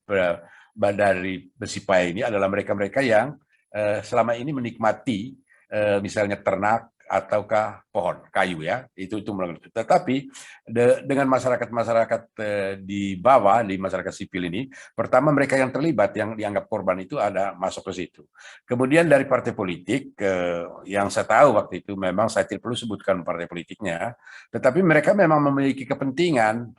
Besipai ini adalah mereka-mereka yang selama ini menikmati misalnya ternak ataukah pohon kayu, ya, itu tetapi dengan masyarakat di bawah, di masyarakat sipil ini, pertama mereka yang terlibat yang dianggap korban itu ada masuk ke situ. Kemudian dari partai politik yang saya tahu waktu itu memang saya tidak perlu sebutkan partai politiknya, tetapi mereka memang memiliki kepentingan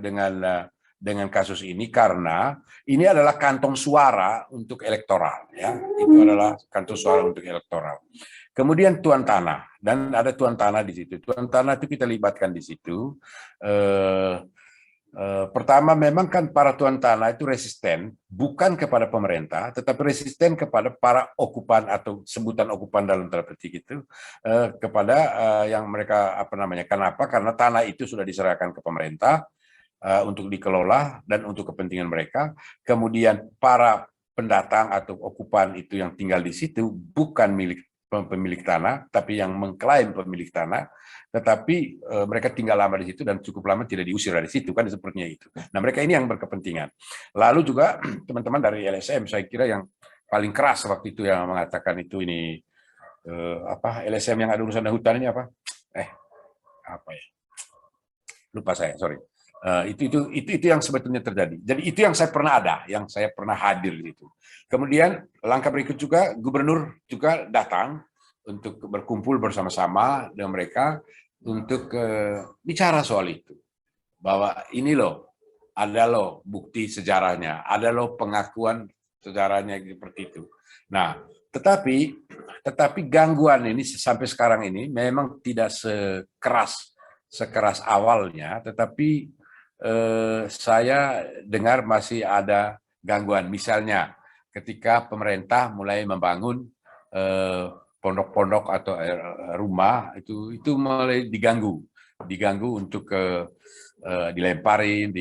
dengan kasus ini karena ini adalah kantong suara untuk elektoral, ya, itu adalah kantong suara untuk elektoral. Kemudian tuan tanah, dan ada tuan tanah di situ. Tuan tanah itu kita libatkan di situ. Pertama memang kan para tuan tanah itu resisten, bukan kepada pemerintah, tetapi resisten kepada para okupan atau sebutan okupan dalam tanda petik itu, kepada yang mereka kenapa? Karena tanah itu sudah diserahkan ke pemerintah untuk dikelola dan untuk kepentingan mereka. Kemudian para pendatang atau okupan itu yang tinggal di situ bukan pemilik tanah, tapi yang mengklaim pemilik tanah, tetapi mereka tinggal lama di situ dan cukup lama tidak diusir dari situ, kan sepertinya itu. Nah, mereka ini yang berkepentingan. Lalu juga teman-teman dari LSM, saya kira yang paling keras waktu itu yang mengatakan itu ini LSM yang ada urusan hutan ini apa? Lupa saya, sorry. Itu yang sebetulnya terjadi. Jadi itu yang saya pernah ada, yang saya pernah hadir di situ. Kemudian langkah berikut juga gubernur juga datang untuk berkumpul bersama-sama dengan mereka untuk bicara soal itu. Bahwa ini loh, ada loh bukti sejarahnya, ada loh pengakuan sejarahnya seperti itu. Nah, tetapi gangguan ini sampai sekarang ini memang tidak sekeras awalnya, tetapi saya dengar masih ada gangguan. Misalnya ketika pemerintah mulai membangun pondok-pondok atau rumah itu mulai diganggu untuk dilemparin,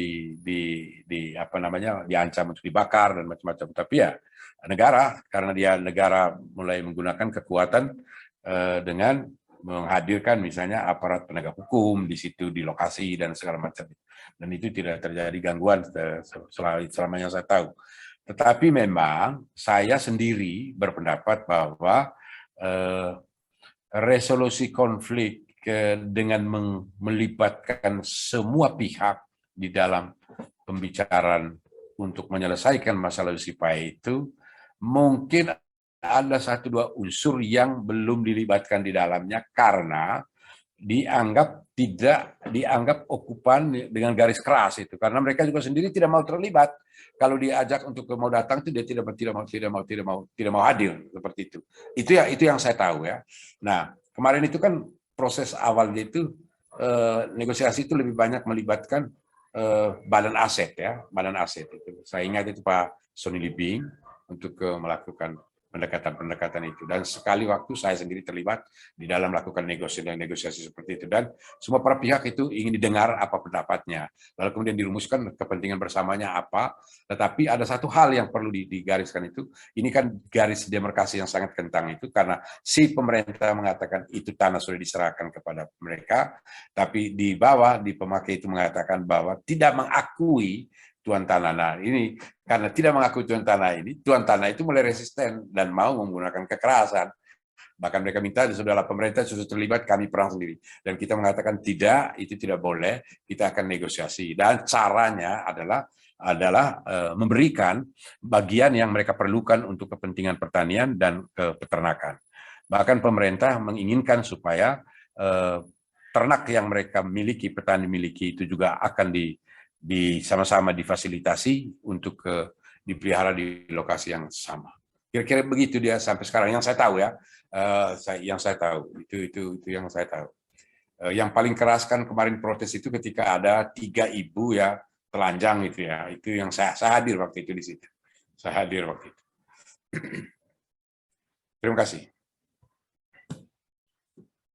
apa namanya, diancam untuk dibakar dan macam-macam. Tapi ya negara, karena dia negara mulai menggunakan kekuatan dengan menghadirkan misalnya aparat penegak hukum di situ, di lokasi dan segala macam. Dan itu tidak terjadi gangguan selama yang saya tahu. Tetapi memang saya sendiri berpendapat bahwa resolusi konflik dengan melibatkan semua pihak di dalam pembicaraan untuk menyelesaikan masalah Sipai itu, mungkin ada 1-2 unsur yang belum dilibatkan di dalamnya karena dianggap okupan dengan garis keras itu, karena mereka juga sendiri tidak mau terlibat. Kalau diajak untuk mau datang itu dia tidak mau hadir seperti itu. Itu yang saya tahu ya. Nah, kemarin itu kan proses awalnya itu negosiasi itu lebih banyak melibatkan badan aset ya, badan aset itu. Saya ingat itu Pak Sony Libing untuk melakukan pendekatan itu, dan sekali waktu saya sendiri terlibat di dalam melakukan negosiasi seperti itu, dan semua para pihak itu ingin didengar apa pendapatnya, lalu kemudian dirumuskan kepentingan bersamanya apa. Tetapi ada satu hal yang perlu digariskan, itu ini kan garis demarkasi yang sangat kentang itu, karena si pemerintah mengatakan itu tanah sudah diserahkan kepada mereka, tapi di bawah di pemakai itu mengatakan bahwa tidak mengakui tuan tanah. Nah, ini karena tidak mengakui tuan tanah ini, tuan tanah itu mulai resisten dan mau menggunakan kekerasan. Bahkan mereka minta, sudahlah pemerintah sudah terlibat, kami perang sendiri. Dan kita mengatakan tidak, itu tidak boleh, kita akan negosiasi. Dan caranya adalah memberikan bagian yang mereka perlukan untuk kepentingan pertanian dan peternakan. Bahkan pemerintah menginginkan supaya ternak yang mereka miliki, petani miliki itu juga akan sama-sama difasilitasi untuk dipelihara di lokasi yang sama. Kira-kira begitu dia sampai sekarang yang saya tahu ya. Yang saya tahu itu yang saya tahu. Yang paling keras kan kemarin protes itu ketika ada 3 ibu ya telanjang itu ya. Itu yang saya hadir waktu itu di situ. Saya hadir waktu itu. Terima kasih.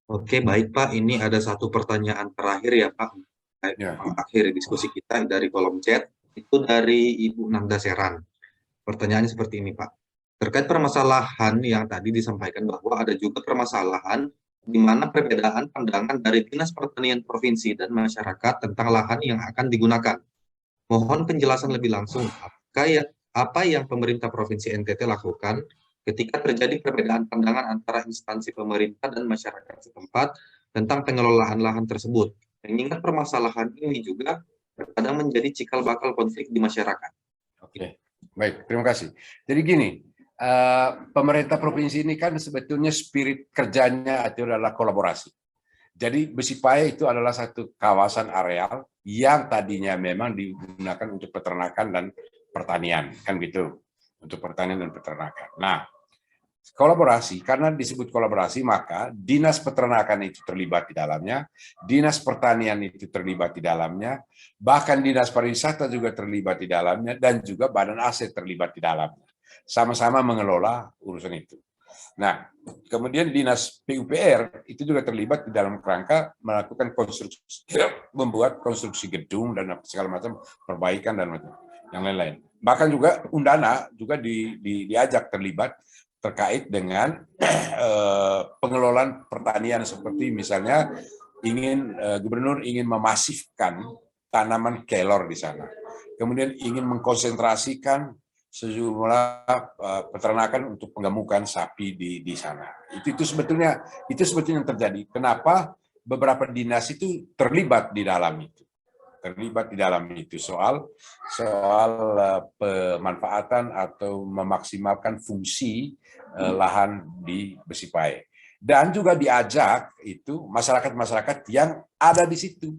Oke, baik Pak. Ini ada satu pertanyaan terakhir ya Pak. Ya. Akhir diskusi kita dari kolom chat, itu dari Ibu Nanda Seran. Pertanyaannya seperti ini Pak. Terkait permasalahan yang tadi disampaikan bahwa ada juga permasalahan di mana perbedaan pandangan dari Dinas Pertanian Provinsi dan masyarakat tentang lahan yang akan digunakan. Mohon penjelasan lebih langsung, apa yang pemerintah Provinsi NTT lakukan ketika terjadi perbedaan pandangan antara instansi pemerintah dan masyarakat setempat tentang pengelolaan lahan tersebut. Mengingat permasalahan ini juga terkadang menjadi cikal bakal konflik di masyarakat. Oke, baik, terima kasih. Jadi gini, pemerintah provinsi ini kan sebetulnya spirit kerjanya itu adalah kolaborasi. Jadi Besipaya itu adalah satu kawasan areal yang tadinya memang digunakan untuk peternakan dan pertanian, kan gitu, untuk pertanian dan peternakan. Nah, kolaborasi, karena disebut kolaborasi maka dinas peternakan itu terlibat di dalamnya, dinas pertanian itu terlibat di dalamnya, bahkan dinas pariwisata juga terlibat di dalamnya, dan juga badan aset terlibat di dalamnya. Sama-sama mengelola urusan itu. Nah, kemudian dinas PUPR itu juga terlibat di dalam kerangka melakukan konstruksi, membuat konstruksi gedung dan segala macam perbaikan dan macam yang lain-lain. Bahkan juga Undana juga diajak terlibat terkait dengan pengelolaan pertanian, seperti misalnya gubernur ingin memasifkan tanaman kelor di sana, kemudian ingin mengkonsentrasikan sejumlah peternakan untuk penggemukan sapi di sana. Itu sebetulnya yang terjadi. Kenapa beberapa dinas itu terlibat di dalam itu? terlibat di dalam itu soal pemanfaatan atau memaksimalkan fungsi lahan di Besipae. Dan juga diajak itu masyarakat-masyarakat yang ada di situ.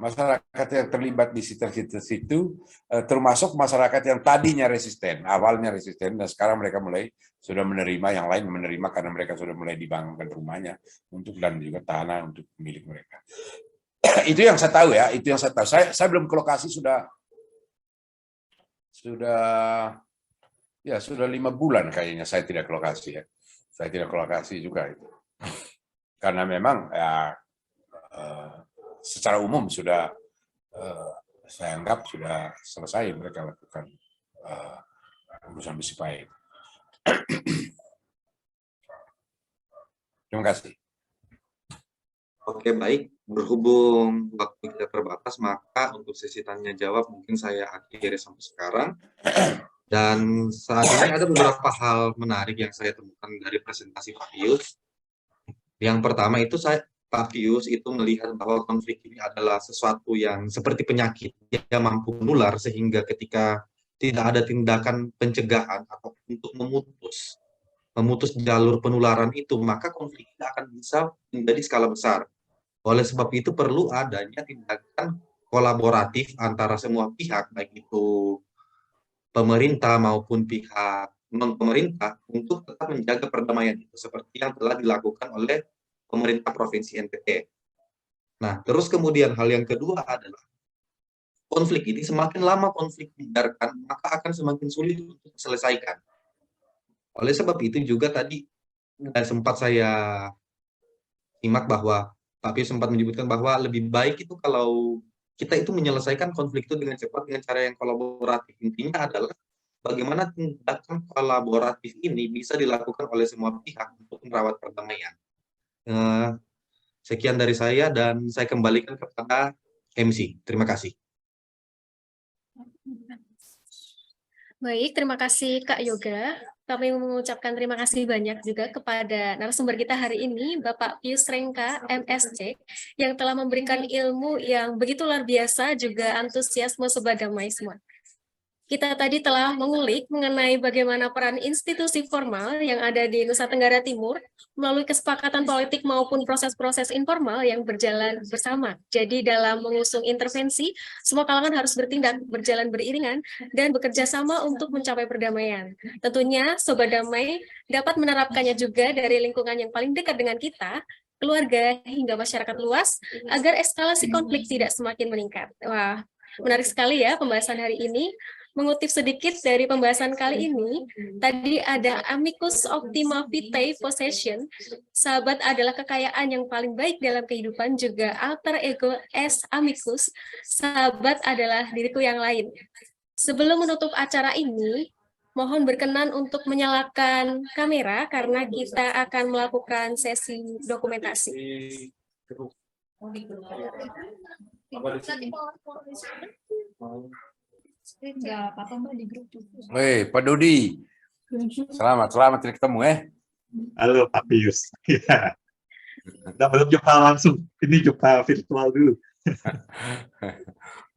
Masyarakat yang terlibat di sekitar situ, termasuk masyarakat yang tadinya resisten, awalnya resisten, dan sekarang mereka mulai sudah menerima, yang lain menerima karena mereka sudah mulai dibangunkan rumahnya untuk dan juga tanah untuk milik mereka. Itu yang saya tahu ya, itu yang saya tahu. Saya belum ke lokasi sudah 5 bulan kayaknya saya tidak ke lokasi ya. Saya tidak ke lokasi juga itu. Karena memang ya, secara umum sudah saya anggap sudah selesai mereka lakukan urusan Besipae. Terima kasih. Oke, baik. Berhubung waktu kita terbatas, maka untuk sesi tanya jawab mungkin saya akhiri sampai sekarang. Dan saat ini ada beberapa hal menarik yang saya temukan dari presentasi Pak Pius. Yang pertama itu Pak Pius itu melihat bahwa konflik ini adalah sesuatu yang seperti penyakit yang mampu menular, sehingga ketika tidak ada tindakan pencegahan atau untuk memutus jalur penularan itu, maka konflik ini akan bisa menjadi skala besar. Oleh sebab itu perlu adanya tindakan kolaboratif antara semua pihak, baik itu pemerintah maupun pihak non-pemerintah, untuk tetap menjaga perdamaian itu, seperti yang telah dilakukan oleh pemerintah Provinsi NTT. Nah, terus kemudian hal yang kedua adalah konflik ini semakin lama konflik dibiarkan, maka akan semakin sulit untuk diselesaikan. Oleh sebab itu juga tadi sempat saya simak bahwa Pak Pius sempat menyebutkan bahwa lebih baik itu kalau kita itu menyelesaikan konflik itu dengan cepat dengan cara yang kolaboratif. Intinya adalah bagaimana tindakan kolaboratif ini bisa dilakukan oleh semua pihak untuk merawat perdamaian. Sekian dari saya dan saya kembalikan kepada MC. Terima kasih. Baik, terima kasih Kak Yoga. Kami mengucapkan terima kasih banyak juga kepada narasumber kita hari ini, Bapak Pius Rengka, MSc, yang telah memberikan ilmu yang begitu luar biasa, juga antusiasme Sobat Damai semua. Kita tadi telah mengulik mengenai bagaimana peran institusi formal yang ada di Nusa Tenggara Timur melalui kesepakatan politik maupun proses-proses informal yang berjalan bersama. Jadi dalam mengusung intervensi, semua kalangan harus bertindak, berjalan beriringan, dan bekerja sama untuk mencapai perdamaian. Tentunya Sobat Damai dapat menerapkannya juga dari lingkungan yang paling dekat dengan kita, keluarga, hingga masyarakat luas, agar eskalasi konflik tidak semakin meningkat. Wah, menarik sekali ya pembahasan hari ini. Mengutip sedikit dari pembahasan kali ini, tadi ada amicus optima vitae possession, sahabat adalah kekayaan yang paling baik dalam kehidupan, juga alter ego es amicus, sahabat adalah diriku yang lain. Sebelum menutup acara ini, mohon berkenan untuk menyalakan kamera karena kita akan melakukan sesi dokumentasi. Enggak apa-apa Mbak di grup. Weh, Pak Dodi. Selamat ketemu Halo Pak Pius. Ya. Kita belum jumpa langsung. Ini jumpa virtual dulu.